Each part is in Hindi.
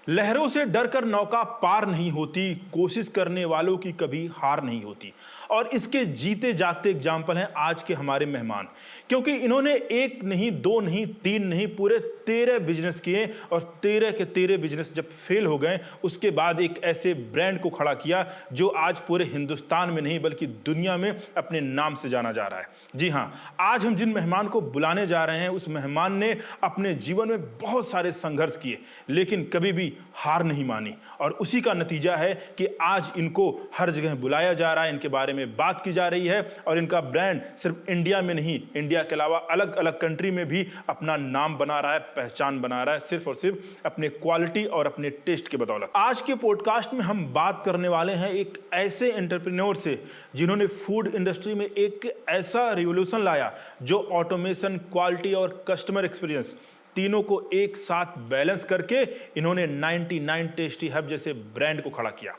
लहरों से डरकर नौका पार नहीं होती, कोशिश करने वालों की कभी हार नहीं होती। और इसके जीते जागते एग्जाम्पल हैं आज के हमारे मेहमान, क्योंकि इन्होंने एक नहीं, दो नहीं, तीन नहीं, पूरे 13 बिजनेस किए और 13 के 13 बिजनेस जब फेल हो गए उसके बाद एक ऐसे ब्रांड को खड़ा किया जो आज पूरे हिंदुस्तान में नहीं बल्कि दुनिया में अपने नाम से जाना जा रहा है। जी हां, आज हम जिन मेहमान को बुलाने जा रहे हैं उस मेहमान ने अपने जीवन में बहुत सारे संघर्ष किए लेकिन कभी भी हार नहीं मानी, और उसी का नतीजा है कि आज इनको हर जगह बुलाया जा रहा है, इनके बारे में बात की जा रही है और इनका ब्रांड सिर्फ इंडिया में नहीं, इंडिया के अलावा अलग अलग कंट्री में भी अपना नाम बना रहा है, पहचान बना रहा है, सिर्फ और सिर्फ अपने क्वालिटी और अपने टेस्ट के बदौलत। आज के पॉडकास्ट में हम बात करने वाले हैं एक ऐसे एंटरप्रेन्योर से जिन्होंने फूड इंडस्ट्री में एक ऐसा रिवॉल्यूशन लाया जो ऑटोमेशन, क्वालिटी और कस्टमर एक्सपीरियंस तीनों को एक साथ बैलेंस करके इन्होंने 99 टेस्टी हब जैसे ब्रांड को खड़ा किया।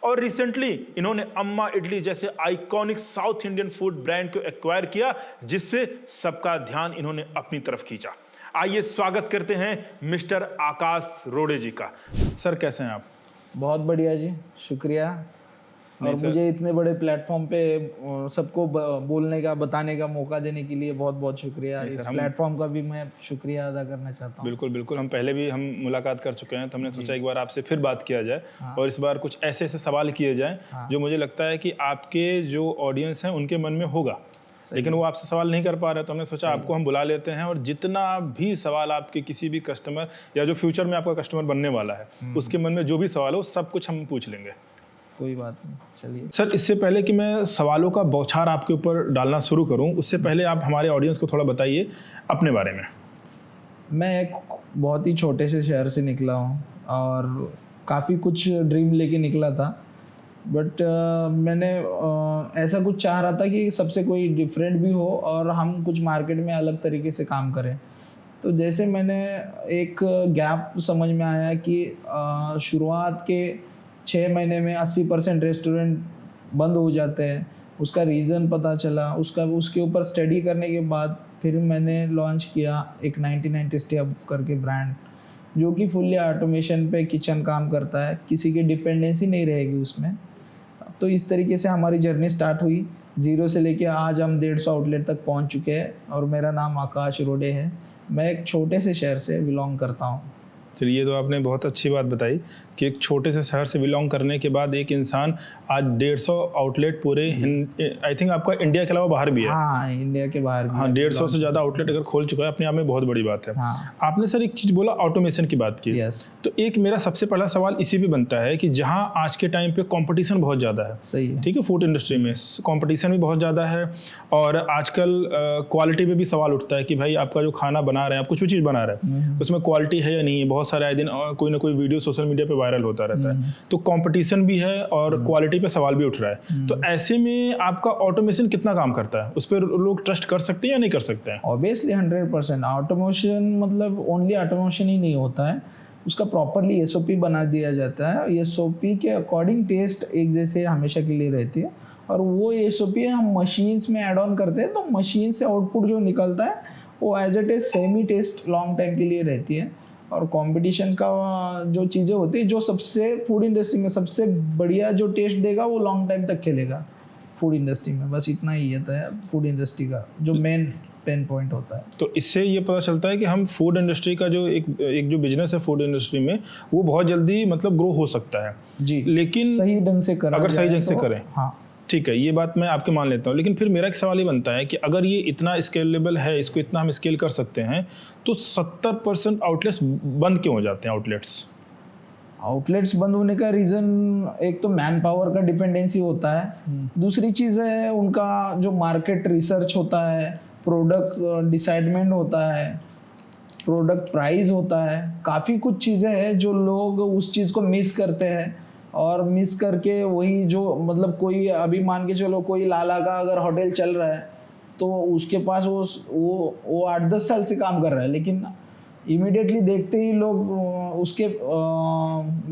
और रिसेंटली इन्होंने अम्मा इडली जैसे iconic south Indian food brand को एक्वायर किया, जिससे सबका ध्यान इन्होंने अपनी तरफ खींचा। आइए स्वागत करते हैं मिस्टर आकाश रोडे जी का। सर कैसे हैं आप? बहुत बढ़िया जी, शुक्रिया। और मुझे इतने बड़े प्लेटफॉर्म पे सबको बोलने का, बताने का मौका देने के लिए बहुत बहुत शुक्रिया। इस प्लेटफॉर्म का भी मैं शुक्रिया अदा करना चाहता हूँ। बिल्कुल बिल्कुल, हम पहले भी हम मुलाकात कर चुके हैं तो हमने सोचा एक बार आपसे फिर बात किया जाए। हाँ। और इस बार कुछ ऐसे ऐसे सवाल किए जाएं। हाँ। जो मुझे लगता है कि आपके जो ऑडियंस हैं उनके मन में होगा, लेकिन वो आपसे सवाल नहीं कर पा रहे, तो हमने सोचा आपको हम बुला लेते हैं और जितना भी सवाल आपके किसी भी कस्टमर या जो फ्यूचर में आपका कस्टमर बनने वाला है उसके मन में जो भी सवाल हो सब कुछ हम पूछ लेंगे। कोई बात नहीं, चलिए। सर, इससे पहले कि मैं सवालों का बौछार आपके ऊपर डालना शुरू करूं, उससे पहले आप हमारे ऑडियंस को थोड़ा बताइए अपने बारे में। मैं एक बहुत ही छोटे से शहर से निकला हूं और काफ़ी कुछ ड्रीम लेके निकला था, बट मैंने ऐसा कुछ चाह रहा था कि सबसे कोई डिफरेंट भी हो और हम कुछ मार्केट में अलग तरीके से काम करें। तो जैसे मैंने एक गैप समझ में आया कि शुरुआत के 6 महीने में 80% रेस्टोरेंट बंद हो जाते हैं। उसका रीज़न पता चला, उसके ऊपर स्टडी करने के बाद फिर मैंने लॉन्च किया एक 99 टेस्टी हब करके ब्रांड, जो कि फुल्ली ऑटोमेशन पे किचन काम करता है, किसी की डिपेंडेंसी नहीं रहेगी उसमें। तो इस तरीके से हमारी जर्नी स्टार्ट हुई, 0 से लेके आज हम 150 आउटलेट तक पहुंच चुके हैं। और मेरा नाम आकाश रोडे है, मैं एक छोटे से शहर से बिलोंग करता हूं। चलिए, ये तो आपने बहुत अच्छी बात बताई कि एक छोटे से शहर से बिलोंग करने के बाद एक इंसान आज 150 आउटलेट पूरे, आई थिंक आपका इंडिया के अलावा बाहर भी है। हाँ, इंडिया के बाहर भी। हाँ, 150 से ज़्यादा आउटलेट अगर खोल चुका है, अपने आप में बहुत बड़ी बात है। हाँ। आपने सर एक चीज़ बोला, ऑटोमेशन की बात की। यस। तो एक मेरा सबसे पहला सवाल इसी पे बनता है कि जहाँ आज के टाइम पे कंपटीशन बहुत ज़्यादा है, सही है, ठीक है, फूड इंडस्ट्री में कंपटीशन भी बहुत ज़्यादा है और आजकल क्वालिटी पे भी सवाल उठता है कि भाई आपका जो खाना बना रहे हैं, आप कुछ भी चीज़ बना रहे हैं, उसमें क्वालिटी है या नहीं है। बहुत सारे आए दिन कोई ना कोई वीडियो सोशल मीडिया पे वायरल होता रहता है, तो कंपटीशन भी है और क्वालिटी पे सवाल भी उठ रहा है। तो ऐसे में आपका ऑटोमेशन कितना काम करता है? उस पर लोग ट्रस्ट कर सकते हैं या नहीं कर सकते हैं? ऑब्वियसली 100%। ऑटोमेशन मतलब ओनली ऑटोमेशन ही नहीं होता है, उसका प्रॉपरली SOP बना दिया जाता है। SOP के अकॉर्डिंग टेस्ट एक जैसे हमेशा के लिए रहती है, और वो SOP हम मशीन्स में ऐड ऑन करते हैं, तो मशीन से आउटपुट जो निकलता है वो एज इट इज सेम ही टेस्ट लॉन्ग टाइम के लिए रहती है। और कंपटीशन का जो चीज़ें होती है, जो सबसे फूड इंडस्ट्री में सबसे बढ़िया जो टेस्ट देगा वो लॉन्ग टाइम तक खेलेगा फूड इंडस्ट्री में। बस इतना ही है फूड इंडस्ट्री का जो मेन पेन पॉइंट होता है। तो इससे ये पता चलता है कि हम फूड इंडस्ट्री का जो एक जो बिजनेस है फूड इंडस्ट्री में, वो बहुत जल्दी मतलब ग्रो हो सकता है जी, लेकिन सही ढंग से करें, अगर सही ढंग से करें। हाँ, ठीक है, ये बात मैं आपके मान लेता हूँ, लेकिन फिर मेरा एक सवाल ये बनता है कि अगर ये इतना स्केलेबल है, इसको इतना हम स्केल कर सकते हैं, तो 70% आउटलेट्स बंद क्यों हो जाते हैं? आउटलेट्स बंद होने का रीज़न एक तो मैन पावर का डिपेंडेंसी होता है, दूसरी चीज़ है उनका जो मार्केट रिसर्च होता है, प्रोडक्ट डिसाइडमेंट होता है, प्रोडक्ट प्राइस होता है, काफ़ी कुछ चीज़ें हैं जो लोग उस चीज़ को मिस करते हैं। और मिस करके वही जो मतलब कोई अभी मान के चलो कोई लाला का अगर होटल चल रहा है तो उसके पास वो 8-10 साल से काम कर रहा है, लेकिन इमीडिएटली देखते ही लोग उसके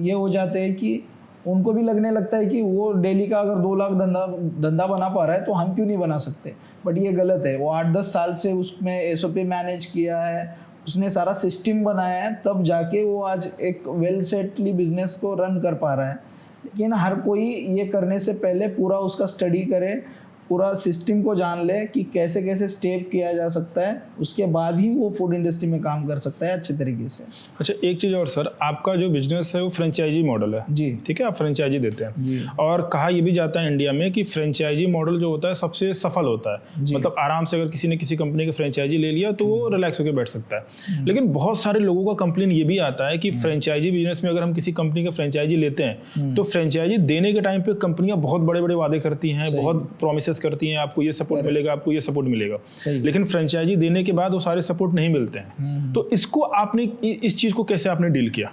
ये हो जाते हैं कि उनको भी लगने लगता है कि वो डेली का अगर 2 लाख धंधा बना पा रहा है तो हम क्यों नहीं बना सकते। बट ये गलत है, वो 8-10 साल से उसमें SOP मैनेज किया है, उसने सारा सिस्टम बनाया है, तब जाके वो आज एक वेल सेटली बिजनेस को रन कर पा रहा है। लेकिन हर कोई ये करने से पहले पूरा उसका स्टडी करे, पूरा सिस्टम को जान ले कि कैसे कैसे स्टेप किया जा सकता है, उसके बाद ही वो फूड इंडस्ट्री में काम कर सकता है अच्छे तरीके से। अच्छा, एक चीज़ और सर, आपका जो बिजनेस है वो फ्रेंचाइजी मॉडल है जी ठीक है, आप फ्रेंचाइजी देते हैं जी और कहा यह भी जाता है इंडिया में कि फ्रेंचाइजी मॉडल जो होता है सबसे सफल होता है। जी। मतलब आराम से अगर किसी ने किसी कंपनी की फ्रेंचाइजी ले लिया तो वो रिलैक्स होकर बैठ सकता है। लेकिन बहुत सारे लोगों का कंप्लेन ये भी आता है कि फ्रेंचाइजी बिजनेस में अगर हम किसी कंपनी का फ्रेंचाइजी लेते हैं तो फ्रेंचाइजी देने के टाइम पे कंपनियां बहुत बड़े बड़े वादे करती हैं, बहुत प्रोमिस करती हैं, आपको ये सपोर्ट मिलेगा, आपको ये सपोर्ट मिलेगा, लेकिन फ्रेंचाइजी देने के बाद वो सारे सपोर्ट नहीं मिलते हैं। तो इसको आपने इस चीज को कैसे आपने डील किया?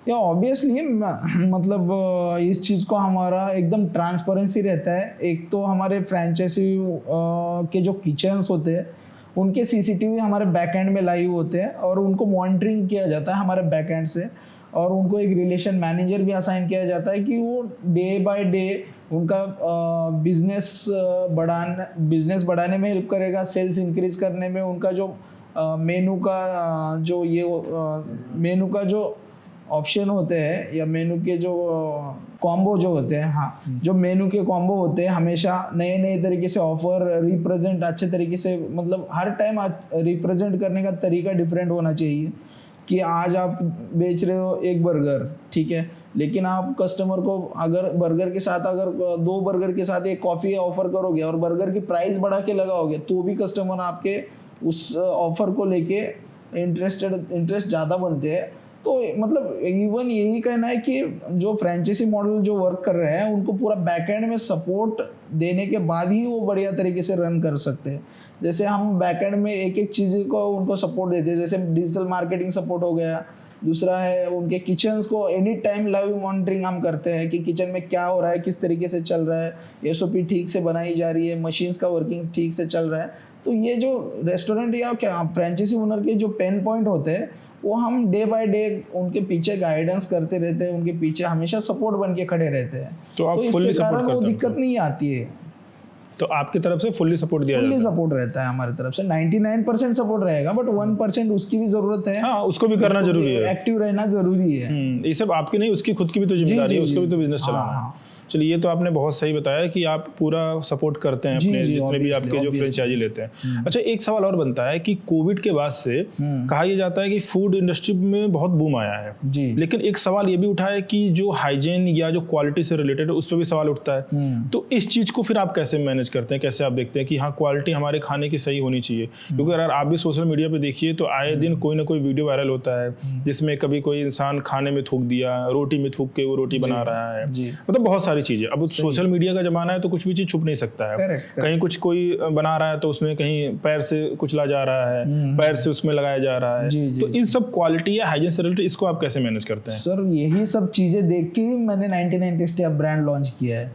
या ऑब्वियसली मतलब इस चीज़ को हमारा एकदम ट्रांसपेरेंसी रहता है। एक तो हमारे फ्रेंचाइजी के जो किचन्स होते हैं उनके सीसीटीवी हमारे बैकएंड में लाइव होते हैं और उनको मॉनिटरिंग किया जाता है हमारे बैकएंड से, और उनको एक रिलेशन मैनेजर भी असाइन किया जाता है कि वो डे बाय डे उनका बिजनेस बढ़ाने में हेल्प करेगा, सेल्स इंक्रीज करने में, उनका जो मेनू का जो ऑप्शन होते हैं या मेनू के जो कॉम्बो जो होते हैं, हाँ जो मेनू के कॉम्बो होते हैं हमेशा नए नए तरीके से ऑफर रिप्रेजेंट अच्छे तरीके से, मतलब हर टाइम रिप्रेजेंट करने का तरीका डिफरेंट होना चाहिए। कि आज आप बेच रहे हो एक बर्गर, ठीक है, लेकिन आप कस्टमर को अगर बर्गर के साथ अगर 2 बर्गर के साथ एक कॉफ़ी ऑफर करोगे और बर्गर की प्राइस बढ़ा के लगाओगे तो भी कस्टमर आपके उस ऑफर को लेके इंटरेस्ट ज़्यादा बनते हैं। तो मतलब इवन यही कहना है कि जो फ्रेंचाइजी मॉडल जो वर्क कर रहे हैं उनको पूरा बैकएंड में सपोर्ट देने के बाद ही वो बढ़िया तरीके से रन कर सकते हैं। जैसे हम बैकएंड में एक एक चीज़ को उनको सपोर्ट देते हैं, जैसे डिजिटल मार्केटिंग सपोर्ट हो गया, दूसरा है उनके किचन्स को एनी टाइम लाइव मॉनिटरिंग हम करते हैं कि किचन में क्या हो रहा है, किस तरीके से चल रहा है, एसओपी ठीक से बनाई जा रही है, मशीन्स का वर्किंग ठीक से चल रहा है। तो ये जो रेस्टोरेंट या क्या फ्रेंचाइजी ओनर के जो पेन पॉइंट होते हैं वो हम डे बाय डे उनके पीछे गाइडेंस करते रहते हैं, उनके पीछे हमेशा सपोर्ट बन के खड़े रहते हैं। तो इसके कारण वो दिक्कत नहीं आती है। तो आपकी तरफ से फुल्ली सपोर्ट दिया जाता है? फुल्ली सपोर्ट रहता है हमारी तरफ से, 99% सपोर्ट रहेगा, बट 1% उसकी भी जरूरत है। हाँ, उसको भी करना जरूरी है, एक्टिव रहना जरूरी है। ये सब आपकी नहीं, उसकी खुद की भी तो जिम्मेदारी है, उसको भी तो बिजनेस चलाना है। चलिए, ये तो आपने बहुत सही बताया कि आप पूरा सपोर्ट करते हैं अपने जितने भी आपके जो फ्रेंचाइजी लेते हैं। अच्छा, एक सवाल और बनता है कि कोविड के बाद से कहा यह जाता है कि फूड इंडस्ट्री में बहुत बूम आया है जी, लेकिन एक सवाल ये भी उठा है कि जो हाइजीन या जो क्वालिटी से रिलेटेड है उस पर भी सवाल उठता है। तो इस चीज को फिर आप कैसे मैनेज करते हैं, कैसे आप देखते हैं कि हाँ क्वालिटी हमारे खाने की सही होनी चाहिए? क्योंकि अगर आप भी सोशल मीडिया पे देखिए तो आए दिन कोई ना कोई वीडियो वायरल होता है जिसमें कभी कोई इंसान खाने में थूक दिया, रोटी में थूक के वो रोटी बना रहा है, मतलब बहुत सारी चीजें। अब सोशल मीडिया का जमाना है तो कुछ भी चीज छुप नहीं सकता है। कहीं कुछ कोई बना रहा है तो उसमें कहीं पैर से कुचला जा रहा है, पैर से उसमें लगाया जा रहा है। तो इन सब क्वालिटी या हाइजीन से रिलेटेड इसको आप कैसे मैनेज करते हैं? सर, यही सब चीजें देख के मैंने 99 टेस्टी ब्रांड लॉन्च किया है,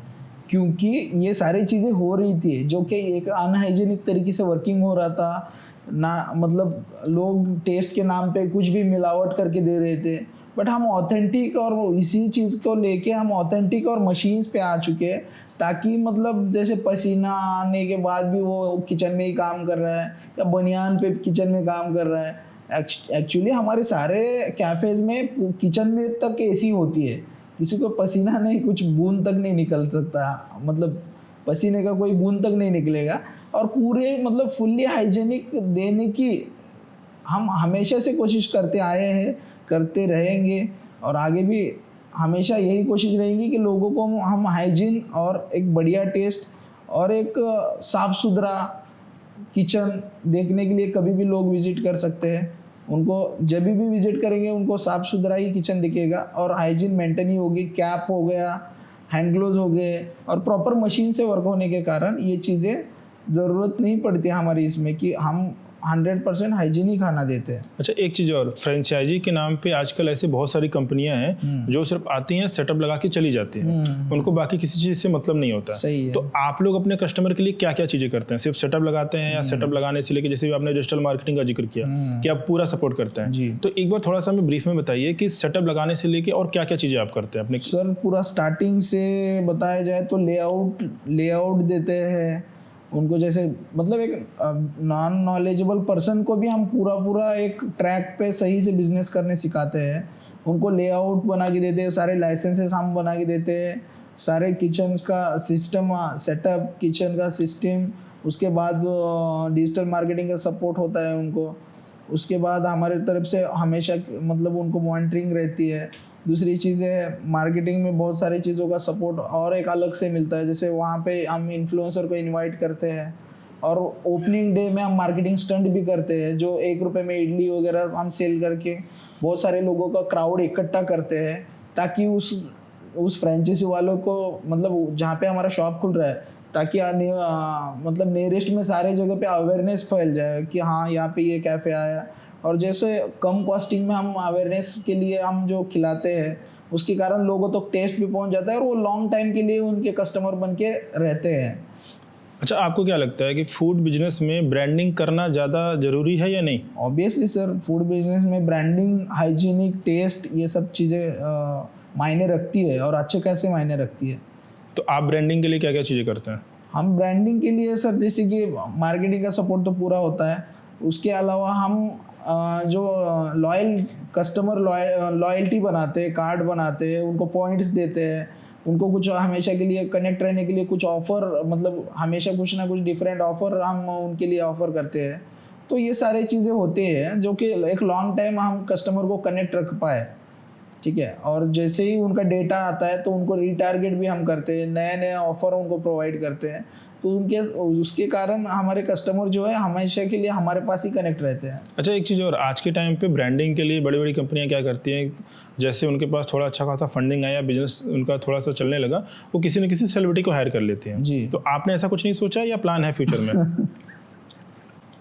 क्योंकि ये सारी चीजें हो रही थी जो कि एक अनहाइजीनिक तरीके से वर्किंग हो रहा था ना, मतलब लोग टेस्ट के नाम पे कुछ भी मिलावट करके दे रहे थे। बट हम ऑथेंटिक और इसी चीज़ को लेके हम ऑथेंटिक और मशीन्स पे आ चुके हैं, ताकि मतलब जैसे पसीना आने के बाद भी वो किचन में ही काम कर रहा है या बनियान पे किचन में काम कर रहा है। एक्चुअली हमारे सारे कैफ़ेज़ में किचन में तक एसी होती है, किसी को पसीना नहीं, कुछ बूंद तक नहीं निकल सकता, मतलब पसीने का कोई बूंद तक नहीं निकलेगा। और पूरे मतलब फुल्ली हाइजीनिक देने की हम हमेशा से कोशिश करते आए हैं, करते रहेंगे और आगे भी हमेशा यही कोशिश रहेगी कि लोगों को हम हाइजीन और एक बढ़िया टेस्ट और एक साफ़ सुथरा किचन देखने के लिए कभी भी लोग विजिट कर सकते हैं। उनको जब भी विजिट करेंगे उनको साफ़ सुथरा ही किचन दिखेगा और हाइजीन मेंटेन ही होगी। कैप हो गया, हैंड ग्लोव्स हो गए और प्रॉपर मशीन से वर्क होने के कारण ये चीज़ें ज़रूरत नहीं पड़ती हमारी इसमें कि हम 100% हाइजीन ही खाना देते हैं। अच्छा, एक चीज़ और, फ्रेंचाइजी के नाम पे आजकल ऐसे बहुत सारी कंपनियां हैं जो सिर्फ आती हैं, सेटअप लगा के चली जाती हैं, उनको बाकी किसी चीज़ से मतलब नहीं होता। सही है। तो आप लोग अपने कस्टमर के लिए क्या क्या चीज़ें करते हैं? सिर्फ सेटअप लगाते हैं या सेटअप लगाने से लेके, जैसे भी आपने डिजिटल मार्केटिंग का जिक्र किया कि आप पूरा सपोर्ट करते हैं, तो एक बार थोड़ा सा हमें ब्रीफ में बताइए कि सेटअप लगाने से लेके और क्या क्या चीज़ें आप करते हैं अपने? सर, पूरा स्टार्टिंग से बताया जाए तो लेआउट देते हैं उनको जैसे मतलब एक नॉन नॉलेजेबल पर्सन को भी हम पूरा एक ट्रैक पे सही से बिजनेस करने सिखाते हैं। उनको लेआउट बना के देते हैं, सारे लाइसेंसेस हम बना के देते हैं, सारे किचन का सिस्टम सेटअप, किचन का सिस्टम, उसके बाद डिजिटल मार्केटिंग का सपोर्ट होता है उनको। उसके बाद हमारे तरफ से हमेशा मतलब उनको मॉनिटरिंग रहती है। दूसरी चीज़ है मार्केटिंग में बहुत सारी चीज़ों का सपोर्ट और एक अलग से मिलता है, जैसे वहाँ पे हम इन्फ्लुएंसर को इनवाइट करते हैं और ओपनिंग डे में हम मार्केटिंग स्टंट भी करते हैं, जो 1 रुपये में इडली वगैरह हम सेल करके बहुत सारे लोगों का क्राउड इकट्ठा करते हैं, ताकि उस फ्रेंचाइजी वालों को मतलब जहाँ पे हमारा शॉप खुल रहा है, ताकि मतलब नियरेस्ट में सारे जगह पे अवेयरनेस फैल जाए कि हाँ यहाँ पे ये कैफ़े आया। और जैसे कम कॉस्टिंग में हम अवेयरनेस के लिए हम जो खिलाते हैं, उसके कारण लोगों तक टेस्ट भी पहुंच जाता है और वो लॉन्ग टाइम के लिए उनके कस्टमर बन के रहते हैं। अच्छा, आपको क्या लगता है कि फूड बिजनेस में ब्रांडिंग करना ज़्यादा ज़रूरी है या नहीं? ऑब्वियसली सर, फूड बिजनेस में ब्रांडिंग, हाइजीनिक, टेस्ट, ये सब चीज़ें मायने रखती है और अच्छे कैसे मायने रखती है। तो आप ब्रांडिंग के लिए क्या क्या चीज़ें करते हैं? हम ब्रांडिंग के लिए सर जैसे कि मार्केटिंग का सपोर्ट तो पूरा होता है, उसके अलावा हम जो लॉयल कस्टमर लॉयल्टी बनाते हैं, कार्ड बनाते हैं, उनको पॉइंट्स देते हैं, उनको कुछ हमेशा के लिए कनेक्ट रहने के लिए कुछ ऑफ़र, मतलब हमेशा कुछ ना कुछ डिफरेंट ऑफ़र हम उनके लिए ऑफ़र करते हैं। तो ये सारी चीज़ें होती हैं जो कि एक लॉन्ग टाइम हम कस्टमर को कनेक्ट रख पाए, ठीक है। और जैसे ही उनका डेटा आता है तो उनको रीटारगेट भी हम करते हैं, नए नए ऑफ़र उनको प्रोवाइड करते हैं, तो उसके कारण हमारे कस्टमर जो है हमेशा के लिए हमारे पास ही कनेक्ट रहते हैं। अच्छा, एक चीज़ और, आज के टाइम पे ब्रांडिंग के लिए बड़ी बड़ी कंपनियां क्या करती हैं, जैसे उनके पास थोड़ा अच्छा खासा फंडिंग आया, बिजनेस उनका थोड़ा सा चलने लगा, वो किसी न किसी सेलिब्रिटी को हायर कर लेते हैं जी। तो आपने ऐसा कुछ नहीं सोचा या प्लान है फ्यूचर में?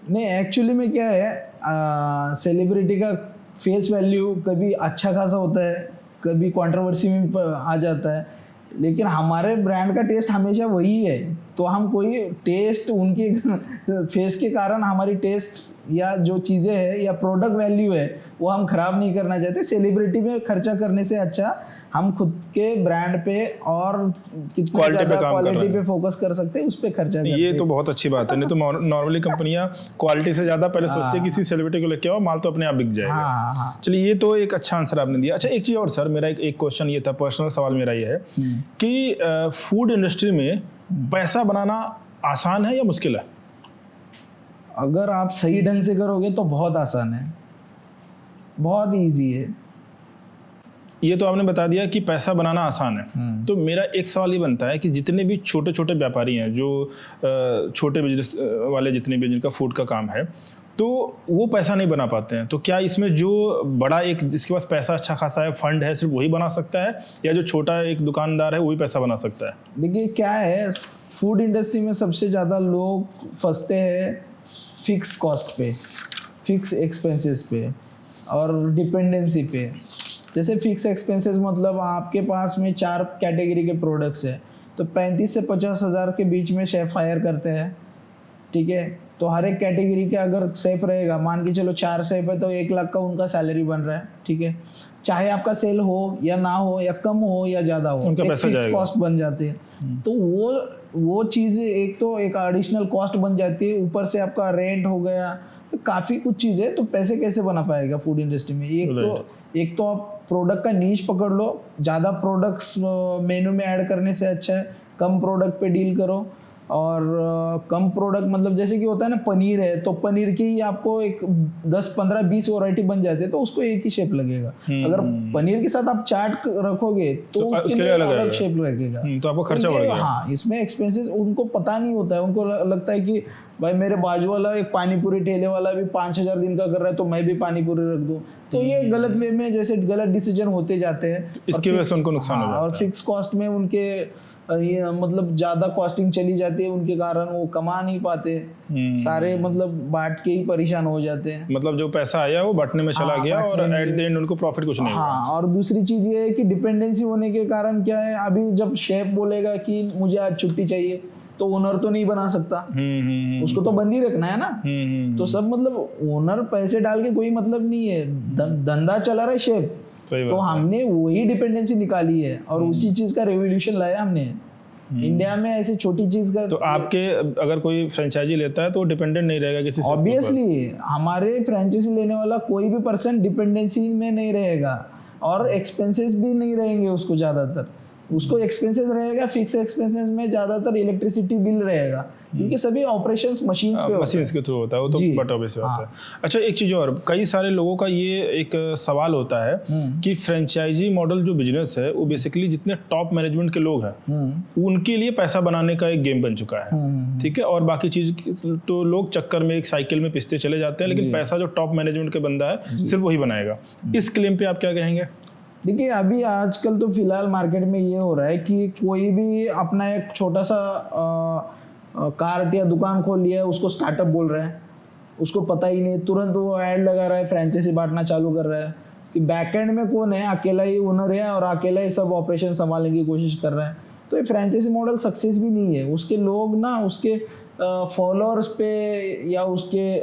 नहीं, एक्चुअली में क्या है, सेलिब्रिटी का फेस वैल्यू कभी अच्छा खासा होता है, कभी कंट्रोवर्सी में आ जाता है, लेकिन हमारे ब्रांड का टेस्ट हमेशा वही है। तो हम कोई टेस्ट उनके फेस के कारण हमारी टेस्ट या जो चीज़ें हैं या प्रोडक्ट वैल्यू है वो हम ख़राब नहीं करना चाहते। सेलिब्रिटी में खर्चा करने से अच्छा हम खुद के ब्रांड पे और कितना ज़्यादा क्वालिटी पे फोकस कर सकते हैं, उस पर खर्चा करते हैं। ये तो बहुत अच्छी बात है, नहीं तो नॉर्मली कंपनियां क्वालिटी से ज़्यादा पहले सोचती है किसी सेलिब्रिटी को लेके आओ, माल तो अपने आप बिक जाएगा। हाँ। चलिए, ये तो एक अच्छा आंसर आपने दिया। अच्छा, एक चीज़ और सर, मेरा एक क्वेश्चन ये था, पर्सनल सवाल मेरा ये है कि फूड इंडस्ट्री में पैसा बनाना आसान है या मुश्किल है? अगर आप सही ढंग से करोगे तो बहुत आसान है, बहुत ईजी है। ये तो आपने बता दिया कि पैसा बनाना आसान है, तो मेरा एक सवाल ये बनता है कि जितने भी छोटे छोटे व्यापारी हैं, जो छोटे बिजनेस वाले जितने भी जिनका फूड का काम है, तो वो पैसा नहीं बना पाते हैं, तो क्या इसमें जो बड़ा एक जिसके पास पैसा अच्छा खासा है, फंड है, सिर्फ वही बना सकता है या जो छोटा एक दुकानदार है वही पैसा बना सकता है? देखिए क्या है, फूड इंडस्ट्री में सबसे ज़्यादा लोग फंसते हैं फिक्स कॉस्ट पे, फिक्स एक्सपेंसेस पे और डिपेंडेंसी पे। जैसे फिक्स एक्सपेंसेस मतलब आपके पास में 4 कैटेगरी के प्रोडक्ट्स हैं, तो 35 से 50 हज़ार के बीच में शेफ हायर करते हैं, ठीक है। तो हर एक कैटेगरी के अगर शेफ रहेगा, मान के चलो 4 शेफ है तो 1 लाख का उनका सैलरी बन रहा है, ठीक है। चाहे आपका सेल हो या ना हो या कम हो या ज़्यादा हो, उनका पैसा फिक्स जाएगा। कॉस्ट बन जाती है। तो वो चीज़ें एक तो एक एडिशनल कॉस्ट बन जाती है, ऊपर से आपका रेंट हो गया, तो काफ़ी कुछ चीज़ें। तो पैसे कैसे बना पाएगा फूड इंडस्ट्री में? एक तो आप प्रोडक्ट का नीश पकड़ लो, ज़्यादा प्रोडक्ट्स मेनू में ऐड करने से अच्छा है कम प्रोडक्ट पे डील करो। और कम प्रोडक्ट मतलब जैसे कि होता है ना, पनीर है तो पनीर की ही आपको एक 10, 15, 20 वैरायटी बन जाती है, तो उसको एक ही शेप लगेगा। अगर पनीर के साथ आप चाट रखोगे तो उसके लिए अलग शेप लगेगा, तो आपको खर्चा बढ़ गया। हाँ, इसमें एक्सपेंसेस उनको पता नहीं होता है। उनको लगता है कि भाई मेरे बाजू वाला एक पानीपुरी ठेले वाला भी 5,000 दिन का कर रहा है तो मैं भी पानीपुरी रख दूं। तो ये गलत वे में जैसे गलत डिसीजन होते जाते हैं, इसकी वजह से उनको नुकसान हो जाता है। और फिक्स कॉस्ट में उनके ये मतलब ज़्यादा कॉस्टिंग चली जाती है, उनके कारण वो कमा नहीं पाते, सारे मतलब बांट के ही परेशान हो जाते हैं। मतलब जो पैसा आया वो बांटने में चला गया और एट द एंड उनको प्रॉफिट कुछ नहीं हुआ। हाँ, और दूसरी चीज़ ये है कि डिपेंडेंसी होने के कारण क्या है, अभी जब शेफ बोलेगा कि मुझे आज छुट्टी चाहिए तो ओनर तो नहीं बना सकता, उसको तो बंद ही रखना है ना। तो सब मतलब ओनर पैसे डाल के कोई मतलब नहीं है, धंधा चला रहा है शेफ। तो हमने वही डिपेंडेंसी निकाली है और उसी चीज का रेवोल्यूशन लाया हमने। इंडिया में ऐसी छोटी चीज का तो आपके अगर कोई फ्रेंचाइजी लेता है तो डिपेंडेंट नहीं रहेगा किसी से ऑब्वियसली हमारे फ्रेंचाइजी लेने वाला कोई भी पर्सन डिपेंडेंसी में नहीं रहेगा और एक्सपेंसेस भी नहीं रहेंगे उसको ज़्यादातर उसको एक्सपेंसेस रहेगा फिक्स एक्सपेंसेस में ज़्यादातर इलेक्ट्रिसिटी बिल रहेगा क्योंकि सभी ऑपरेशंस मशीन्स पे मशीन्स के थ्रू होता है वो तो बट ऑब्वियस बात है। अच्छा एक चीज़ और कई सारे लोगों का ये एक सवाल होता है कि फ्रेंचाइजी मॉडल जो बिजनेस है वो बेसिकली जितने टॉप मैनेजमेंट के लोग हैं उनके लिए पैसा बनाने का एक गेम बन चुका है, ठीक है, और बाकी चीज़ तो लोग चक्कर में एक साइकिल में पिसते चले जाते हैं, लेकिन पैसा जो टॉप मैनेजमेंट के बंदा है सिर्फ वही बनाएगा। इस क्लेम पे आप क्या कहेंगे? देखिए अभी आजकल तो फिलहाल मार्केट में ये हो रहा है कि कोई भी अपना एक छोटा सा कार्ट या दुकान खोल लिया है उसको स्टार्टअप बोल रहा है, उसको पता ही नहीं, तुरंत वो ऐड लगा रहा है, फ्रेंचाइजी बांटना चालू कर रहा है कि बैकएंड में कौन है, अकेला ही ओनर है और अकेला ही सब ऑपरेशन संभालने की कोशिश कर रहा है। तो ये फ्रेंचाइजी मॉडल सक्सेस भी नहीं है। उसके लोग ना उसके फॉलोअर्स पे या उसके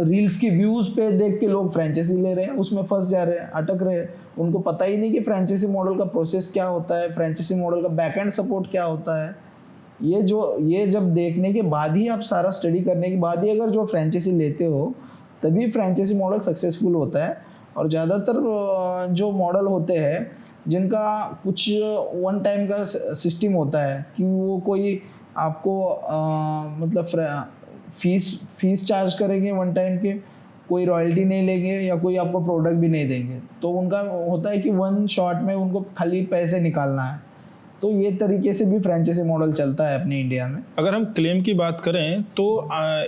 रील्स की व्यूज पे देख के लोग फ्रेंचाइजी ले रहे हैं, उसमें फंस जा रहे हैं, अटक रहे हैं। उनको पता ही नहीं कि फ्रेंचाइजी मॉडल का प्रोसेस क्या होता है, फ्रेंचाइजी मॉडल का बैकएंड सपोर्ट क्या होता है। ये जब देखने के बाद ही, आप सारा स्टडी करने के बाद ही अगर जो फ्रेंचाइजी लेते हो तभी फ्रेंचाइजी मॉडल सक्सेसफुल होता है। और ज़्यादातर जो मॉडल होते हैं जिनका कुछ वन टाइम का सिस्टम होता है कि वो कोई आपको मतलब फीस चार्ज करेंगे वन टाइम के, कोई रॉयल्टी नहीं लेंगे या कोई आपको प्रोडक्ट भी नहीं देंगे, तो उनका होता है कि वन शॉट में उनको खाली पैसे निकालना है। तो ये तरीके से भी फ्रेंचाइजी मॉडल चलता है अपने इंडिया में। अगर हम क्लेम की बात करें तो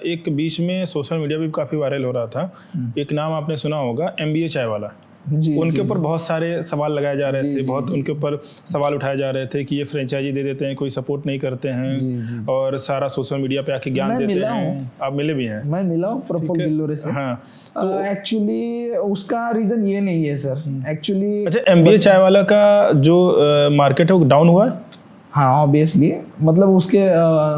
एक बीच में सोशल मीडिया पे काफ़ी वायरल हो रहा था, एक नाम आपने सुना होगा MBA चाय वाला। उनके ऊपर बहुत सारे सवाल लगाए जा रहे थे, बहुत उनके ऊपर सवाल उठाए जा रहे थे कि ये फ्रेंचाइजी दे देते हैं, कोई सपोर्ट नहीं करते हैं और सारा सोशल मीडिया पे आके ज्ञान देते हैं। आप मिले भी हैं? मैं मिला हूँ प्रफुल्ल बिल्लोरे से। हाँ, तो एक्चुअली उसका रीजन ये नहीं है सर, एक्चुअली अच्छा MBA चाय वाला का जो मार्केट है वो डाउन हुआ है? हाँ ऑब्वियसली, मतलब उसके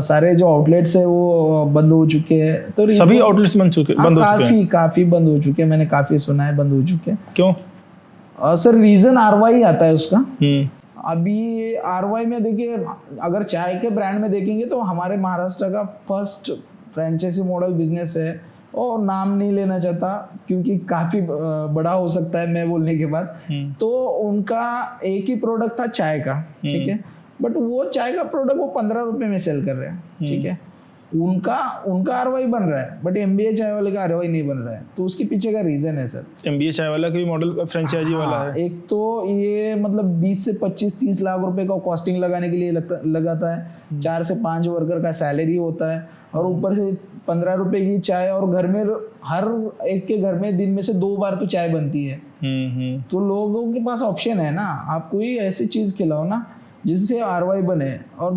सारे जो आउटलेट्स है वो बंद हो चुके हैं। तो सभी आउटलेट्स बंद हो चुके हैं? काफी बंद हो चुके हैं, मैंने काफी सुना है बंद हो चुके हैं। क्यों? सर रीजन ROI आता है उसका। अभी ROI में देखिए, अगर चाय के ब्रांड में देखेंगे तो हमारे महाराष्ट्र का फर्स्ट फ्रेंचाइजी मॉडल बिजनेस है, और नाम नहीं लेना चाहता क्योंकि काफी बड़ा हो सकता है मैं बोलने के बाद। तो उनका एक ही प्रोडक्ट था चाय का, ठीक है, बट वो चाय का प्रोडक्ट वो 15 रुपए में सेल कर रहे हैं, ठीक है, उनका ROI बन रहा है, बट MBA चाय वाले का ROI नहीं बन रहा है। तो उसके पीछे का रीजन है सर, MBA चाय वाला का भी मॉडल फ्रेंचाइजी वाला है। एक तो ये मतलब 20 से 25-30 लाख रुपए का कॉस्टिंग लगाने के लिए लगाता है, 4 से 5 वर्कर का सैलरी होता है, और ऊपर से 15 रुपए की चाय, और घर में हर एक के घर में दिन में से 2 बार तो चाय बनती है। तो लोगों के पास ऑप्शन है ना, आप कोई ऐसी चीज खिलाओ ना जिससे ROI बने, और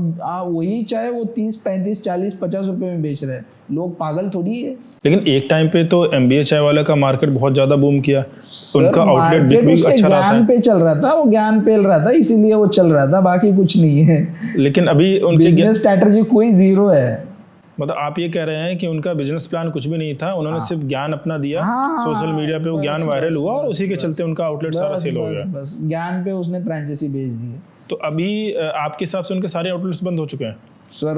वही चाहे वो 30, 35, 40, 50 रुपए में बेच रहे हैं। लोग पागल थोड़ी है। लेकिन एक टाइम पे तो MBA चाय वाला का मार्केट बहुत ज्यादा बूम किया, उनका आउटलेट भी अच्छा रहा था, ज्ञान पे चल रहा था, वो ज्ञान फैल रहा था, इसीलिए वो चल रहा था, बाकी कुछ नहीं है। लेकिन अभी उनकी बिजनेस स्ट्रेटजी कोई जीरो है। मतलब आप ये कह रहे हैं कि उनका बिजनेस प्लान कुछ भी नहीं था, उन्होंने सिर्फ ज्ञान अपना दिया, सोशल मीडिया पे वो ज्ञान वायरल हुआ और उसी के चलते उनका आउटलेट सारा सेल हो गया। बस ज्ञान पे उसने फ्रेंचाइजी भेज दी। तो अभी आपके हिसाब से उनके सारे आउटलेट्स बंद हो चुके हैं? सर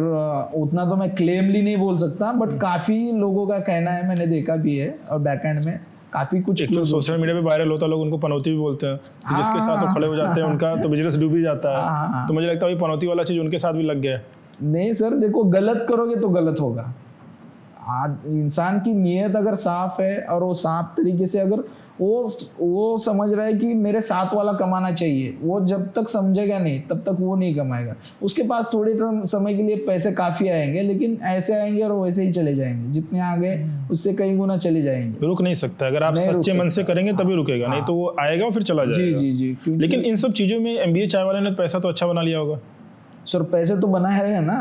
उतना तो मैं क्लेमली नहीं बोल सकता, बट काफी लोगों का कहना है, मैंने देखा भी है, और बैकएंड में काफी कुछ तो सोशल मीडिया पे वायरल होता है, लोग उनको पनौती भी बोलते हैं, तो जिसके साथ वो खड़े हो जाते हैं उनका तो बिजनेस डूब ही जाता है। तो मुझे लगता है पनौती वाला चीज उनके साथ भी लग गया है। नहीं सर, देखो गलत करोगे तो गलत होगा। इंसान की नीयत अगर साफ है और वो साफ तरीके से अगर वो समझ रहा है कि मेरे साथ वाला कमाना चाहिए, वो जब तक समझेगा नहीं तब तक वो नहीं कमाएगा। उसके पास थोड़े समय के लिए पैसे काफी आएंगे, लेकिन ऐसे आएंगे और वैसे ही चले जाएंगे, जितने आगे उससे कई गुना चले जाएंगे। रुक नहीं सकता, अगर आप सच्चे मन से करेंगे तभी रुकेगा, नहीं तो वो आएगा और फिर चला जाएगा। जी। लेकिन इन सब चीजों में MBA चाय वाले ने पैसा तो अच्छा बना लिया होगा। सर पैसे तो बना है ना,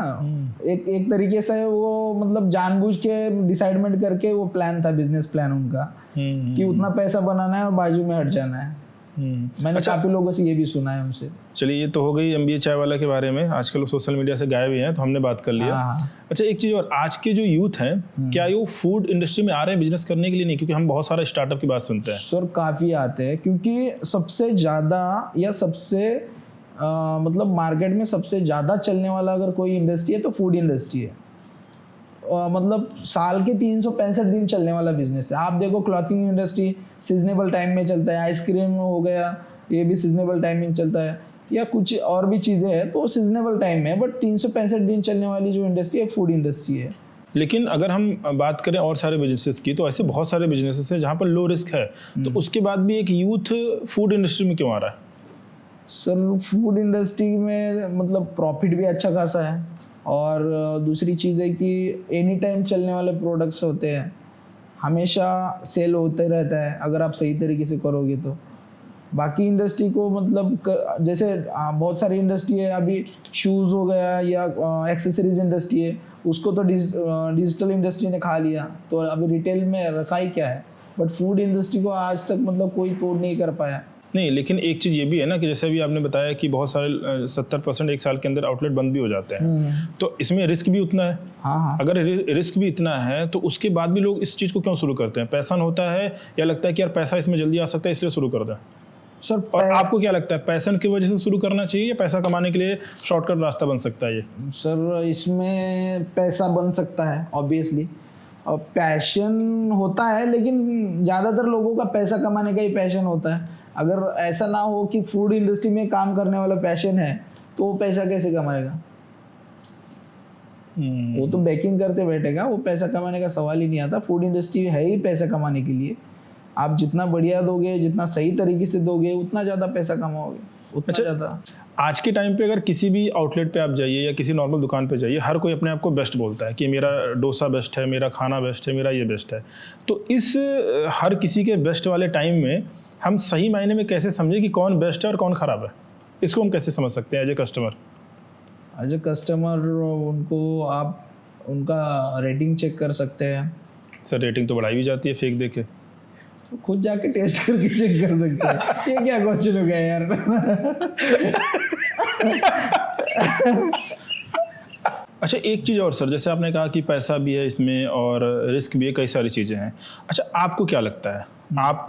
एक तरीके से वो मतलब जानबूझ के डिसाइडमेंट करके वो प्लान था, बिजनेस प्लान उनका, कि उतना पैसा बनाना है और बाजू में हट जाना है। मैंने काफी लोगों से ये भी सुना है उनसे। चलिए, ये तो हो गई MBA चाय वाला के बारे में। आजकल सोशल मीडिया से गायब ही हैं, तो हमने बात कर लिया। अच्छा, एक चीज और, आज के जो यूथ हैं क्या ये फूड इंडस्ट्री में आ रहे हैं बिजनेस करने के लिए? नहीं, क्योंकि हम बहुत सारा स्टार्टअप की बात सुनते हैं। सर काफी आते हैं, क्योंकि सबसे ज्यादा या सबसे मतलब मार्केट में सबसे ज़्यादा चलने वाला अगर कोई इंडस्ट्री है तो फूड इंडस्ट्री है। मतलब साल के 365 दिन चलने वाला बिजनेस है। आप देखो क्लॉथिंग इंडस्ट्री सीजनेबल टाइम में चलता है, आइसक्रीम हो गया ये भी सीजनेबल टाइमिंग चलता है, या कुछ और भी चीज़ें हैं तो सीजनेबल टाइम में है, बट 365 दिन चलने वाली जो इंडस्ट्री है फूड इंडस्ट्री है। लेकिन अगर हम बात करें और सारे बिजनेसेस की, तो ऐसे बहुत सारे बिजनेसेस हैं जहाँ पर लो रिस्क है, तो उसके बाद भी एक यूथ फूड इंडस्ट्री में क्यों आ रहा है? सर फूड इंडस्ट्री में मतलब प्रॉफिट भी अच्छा खासा है, और दूसरी चीज़ है कि एनी टाइम चलने वाले प्रोडक्ट्स होते हैं, हमेशा सेल होते रहता है अगर आप सही तरीके से करोगे तो। बाकी इंडस्ट्री को मतलब जैसे बहुत सारी इंडस्ट्री है, अभी शूज़ हो गया या एक्सेसरीज इंडस्ट्री है, उसको तो डिजिटल इंडस्ट्री ने खा लिया, तो अभी रिटेल में रखा ही क्या है। बट फूड इंडस्ट्री को आज तक मतलब कोई तोड़ नहीं कर पाया। नहीं, लेकिन एक चीज़ ये भी है ना कि जैसे अभी आपने बताया कि बहुत सारे 70% एक साल के अंदर आउटलेट बंद भी हो जाते हैं, तो इसमें रिस्क भी उतना है। हाँ। अगर रिस्क भी इतना है तो उसके बाद भी लोग इस चीज़ को क्यों शुरू करते हैं? पैसा होता है या लगता है कि यार पैसा इसमें जल्दी आ सकता है इसलिए शुरू कर दें? सर और आपको क्या लगता है, पैशन की वजह से शुरू करना चाहिए या पैसा कमाने के लिए शॉर्टकट रास्ता बन सकता है ये? सर इसमें पैसा बन सकता है ऑब्वियसली, और पैशन होता है, लेकिन ज़्यादातर लोगों का पैसा कमाने का ही पैशन होता है। अगर ऐसा ना हो कि फूड इंडस्ट्री में काम करने वाला पैशन है तो वो पैसा कैसे कमाएगा? वो तो बेकिंग करते बैठेगा, वो पैसा कमाने का सवाल ही नहीं आता। फूड इंडस्ट्री है ही पैसा कमाने के लिए। आप जितना बढ़िया दोगे, जितना सही तरीके से दोगे, उतना ज़्यादा पैसा कमाओगे, उतना ज़्यादा। आज के टाइम पे अगर किसी भी आउटलेट पे आप जाइए या किसी नॉर्मल दुकान पे जाइए, हर कोई अपने आप को बेस्ट बोलता है कि मेरा डोसा बेस्ट है, मेरा खाना बेस्ट है, मेरा ये बेस्ट है। तो इस हर किसी के बेस्ट वाले टाइम में हम सही मायने में कैसे समझें कि कौन बेस्ट है और कौन ख़राब है? इसको हम कैसे समझ सकते हैं as a customer? As a customer उनको आप उनका रेटिंग चेक कर सकते हैं। सर रेटिंग तो बढ़ाई भी जाती है फेक देके। खुद जाके टेस्ट करके चेक कर सकते हैं। ये क्या क्वेश्चन हो गया यार? अच्छा, एक चीज़ और सर, जैसे आपने कहा कि पैसा भी है इसमें और रिस्क भी है, कई सारी चीज़ें हैं। अच्छा, आपको क्या लगता है, आप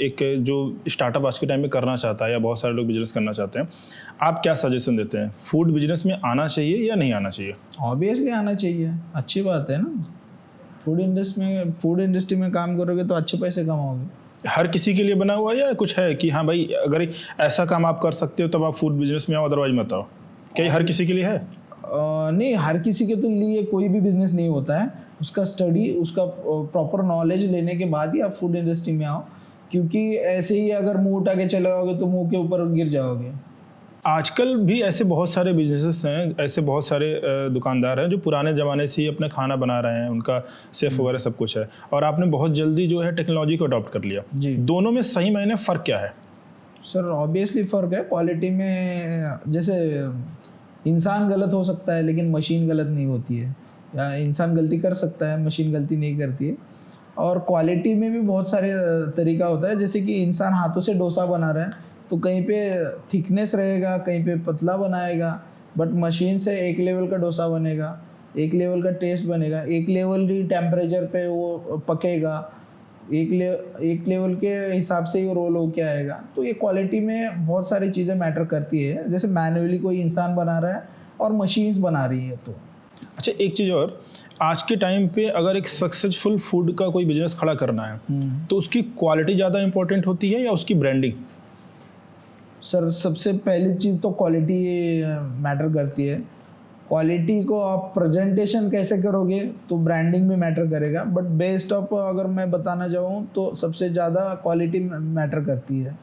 एक जो स्टार्टअप आज के टाइम में करना चाहता है या बहुत सारे लोग बिजनेस करना चाहते हैं, आप क्या सजेशन देते हैं? फूड बिजनेस में आना चाहिए या नहीं आना चाहिए? ऑब्वियसली आना चाहिए, अच्छी बात है ना। फूड इंडस्ट्री में काम करोगे तो अच्छे पैसे कमाओगे। हर किसी के लिए बना हुआ है या कुछ है कि हाँ भाई अगर ऐसा काम आप कर सकते हो तब आप फूड बिजनेस में आओ, अदरवाइज मत आओ? क्या ये हर किसी के लिए है? नहीं, हर किसी के तो लिए कोई भी बिजनेस नहीं होता है। उसका स्टडी, उसका प्रॉपर नॉलेज लेने के बाद ही आप फूड इंडस्ट्री में आओ, क्योंकि ऐसे ही अगर मुंह उठा के चले जाओगे तो मुंह के ऊपर गिर जाओगे। आजकल भी ऐसे बहुत सारे बिजनेसेस हैं, ऐसे बहुत सारे दुकानदार हैं जो पुराने ज़माने से ही अपना खाना बना रहे हैं, उनका शेफ वगैरह सब कुछ है, और आपने बहुत जल्दी जो है टेक्नोलॉजी को अडॉप्ट कर लिया जी। दोनों में सही मायने फ़र्क क्या है? सर ऑब्वियसली फ़र्क है क्वालिटी में। जैसे इंसान गलत हो सकता है लेकिन मशीन गलत नहीं होती है, या इंसान गलती कर सकता है, मशीन गलती नहीं करती है। और क्वालिटी में भी बहुत सारे तरीका होता है, जैसे कि इंसान हाथों से डोसा बना रहा है तो कहीं पे थिकनेस रहेगा, कहीं पे पतला बनाएगा, बट मशीन से एक लेवल का डोसा बनेगा, एक लेवल का टेस्ट बनेगा, एक लेवल ही टेम्परेचर पे वो पकेगा, एक लेवल के हिसाब से ये रोल होके आएगा। तो ये क्वालिटी में बहुत सारी चीज़ें मैटर करती है, जैसे मैन्युअली कोई इंसान बना रहा है और मशीन्स बना रही है। तो अच्छा, एक चीज़ और, आज के टाइम पे अगर एक सक्सेसफुल फूड का कोई बिजनेस खड़ा करना है तो उसकी क्वालिटी ज़्यादा इंपॉर्टेंट होती है या उसकी ब्रांडिंग? सर सबसे पहली चीज़ तो क्वालिटी मैटर करती है। क्वालिटी को आप प्रेजेंटेशन कैसे करोगे तो ब्रांडिंग भी मैटर करेगा, बट बेस्ट ऑफ अगर मैं बताना चाहूँ तो सबसे ज़्यादा क्वालिटी मैटर करती है।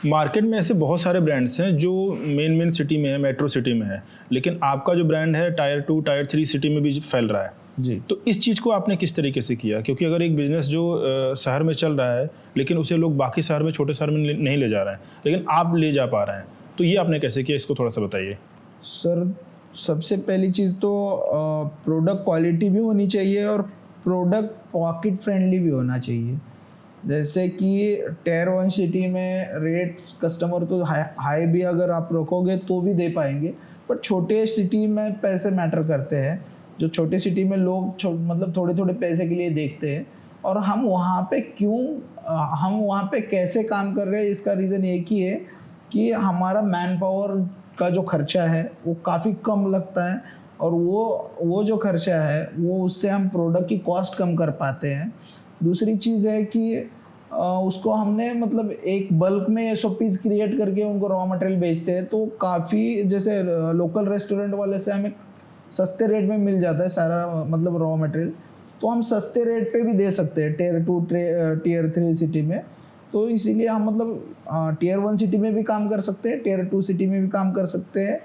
मार्केट में ऐसे बहुत सारे ब्रांड्स हैं जो मेन सिटी में है, मेट्रो सिटी में है, लेकिन आपका जो ब्रांड है टायर 2 टायर 3 सिटी में भी फैल रहा है जी। तो इस चीज़ को आपने किस तरीके से किया? क्योंकि अगर एक बिजनेस जो शहर में चल रहा है लेकिन उसे लोग बाकी शहर में, छोटे शहर में नहीं ले जा रहे हैं, लेकिन आप ले जा पा रहे हैं, तो ये आपने कैसे किया, इसको थोड़ा सा बताइए। सर सबसे पहली चीज़ तो प्रोडक्ट क्वालिटी भी होनी चाहिए और प्रोडक्ट पॉकेट फ्रेंडली भी होना चाहिए। जैसे कि टायर 1 सिटी में रेट कस्टमर तो हाई भी अगर आप रखोगे तो भी दे पाएंगे, बट छोटे सिटी में पैसे मैटर करते हैं। जो छोटे सिटी में लोग मतलब थोड़े थोड़े पैसे के लिए देखते हैं, और हम वहाँ पे कैसे काम कर रहे हैं, इसका रीज़न एक ही है कि हमारा मैन पावर का जो खर्चा है वो काफ़ी कम लगता है, और वो जो खर्चा है वो उससे हम प्रोडक्ट की कॉस्ट कम कर पाते हैं। दूसरी चीज़ है कि उसको हमने मतलब एक बल्क में एसओपीज क्रिएट करके उनको रॉ मटेरियल बेचते हैं, तो काफ़ी जैसे लोकल रेस्टोरेंट वाले से हमें सस्ते रेट में मिल जाता है सारा मतलब रॉ मटेरियल, तो हम सस्ते रेट पे भी दे सकते हैं टियर 2 टियर 3 सिटी में। तो इसीलिए हम मतलब टियर 1 सिटी में भी काम कर सकते हैं, टियर 2 सिटी में भी काम कर सकते हैं,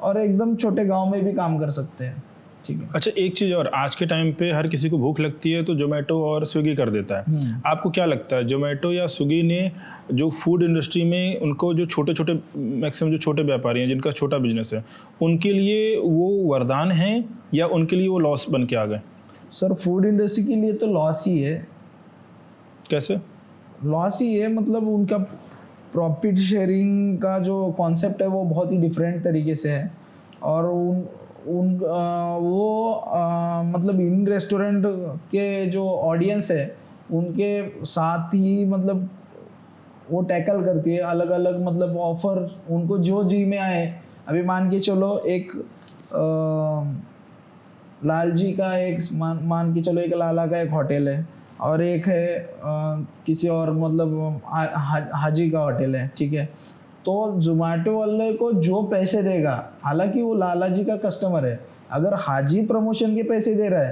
और एकदम छोटे गांव में भी काम कर सकते हैं। ठीक है। अच्छा, एक चीज़ और, आज के टाइम पे हर किसी को भूख लगती है तो जोमेटो और स्विगी कर देता है। आपको क्या लगता है, जोमेटो या स्विगी ने जो फूड इंडस्ट्री में उनको जो छोटे छोटे मैक्सिमम जो छोटे व्यापारी हैं जिनका छोटा बिजनेस है, उनके लिए वो वरदान है या उनके लिए वो लॉस बन के आ गए? सर फूड इंडस्ट्री के लिए तो लॉस ही है। कैसे? लॉस ही है, मतलब उनका प्रॉफिट शेयरिंग का जो कॉन्सेप्ट है वो बहुत ही डिफरेंट तरीके से है, और मतलब इन रेस्टोरेंट के जो ऑडियंस है उनके साथ ही मतलब वो टैकल करती है अलग अलग मतलब ऑफर उनको जो जी में आए। अभी मान के चलो एक लाल जी का एक मान के चलो एक लाला का एक होटल है, और एक है किसी और मतलब हाजी का होटल है, ठीक है। तो जोमेटो वाले को जो पैसे देगा, हालांकि वो लाला जी का कस्टमर है, अगर हाजी प्रमोशन के पैसे दे रहा है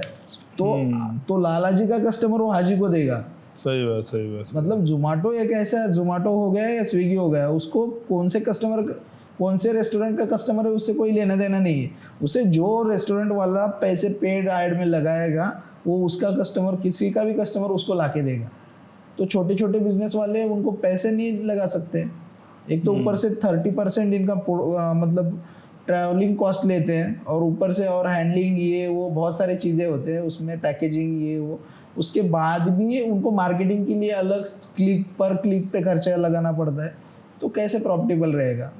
तो लाला जी का कस्टमर वो हाजी को देगा। सही बात, सही बात। मतलब जोमेटो एक ऐसा, जोमेटो हो गया या स्विगी हो गया, उसको कौन से रेस्टोरेंट का कस्टमर है उससे कोई लेना देना नहीं है। उसे जो रेस्टोरेंट वाला पैसे पेड ऐड में लगाएगा वो उसका कस्टमर, किसी का भी कस्टमर उसको लाके देगा। तो छोटे छोटे बिजनेस वाले उनको पैसे नहीं लगा सकते। एक तो ऊपर से 30% इनका मतलब ट्रैवलिंग कॉस्ट लेते हैं, और ऊपर से और हैंडलिंग ये वो बहुत सारी चीज़ें होते हैं उसमें, पैकेजिंग ये वो, उसके बाद भी उनको मार्केटिंग के लिए अलग क्लिक पे खर्चा लगाना पड़ता है। तो कैसे प्रॉफिटेबल रहेगा?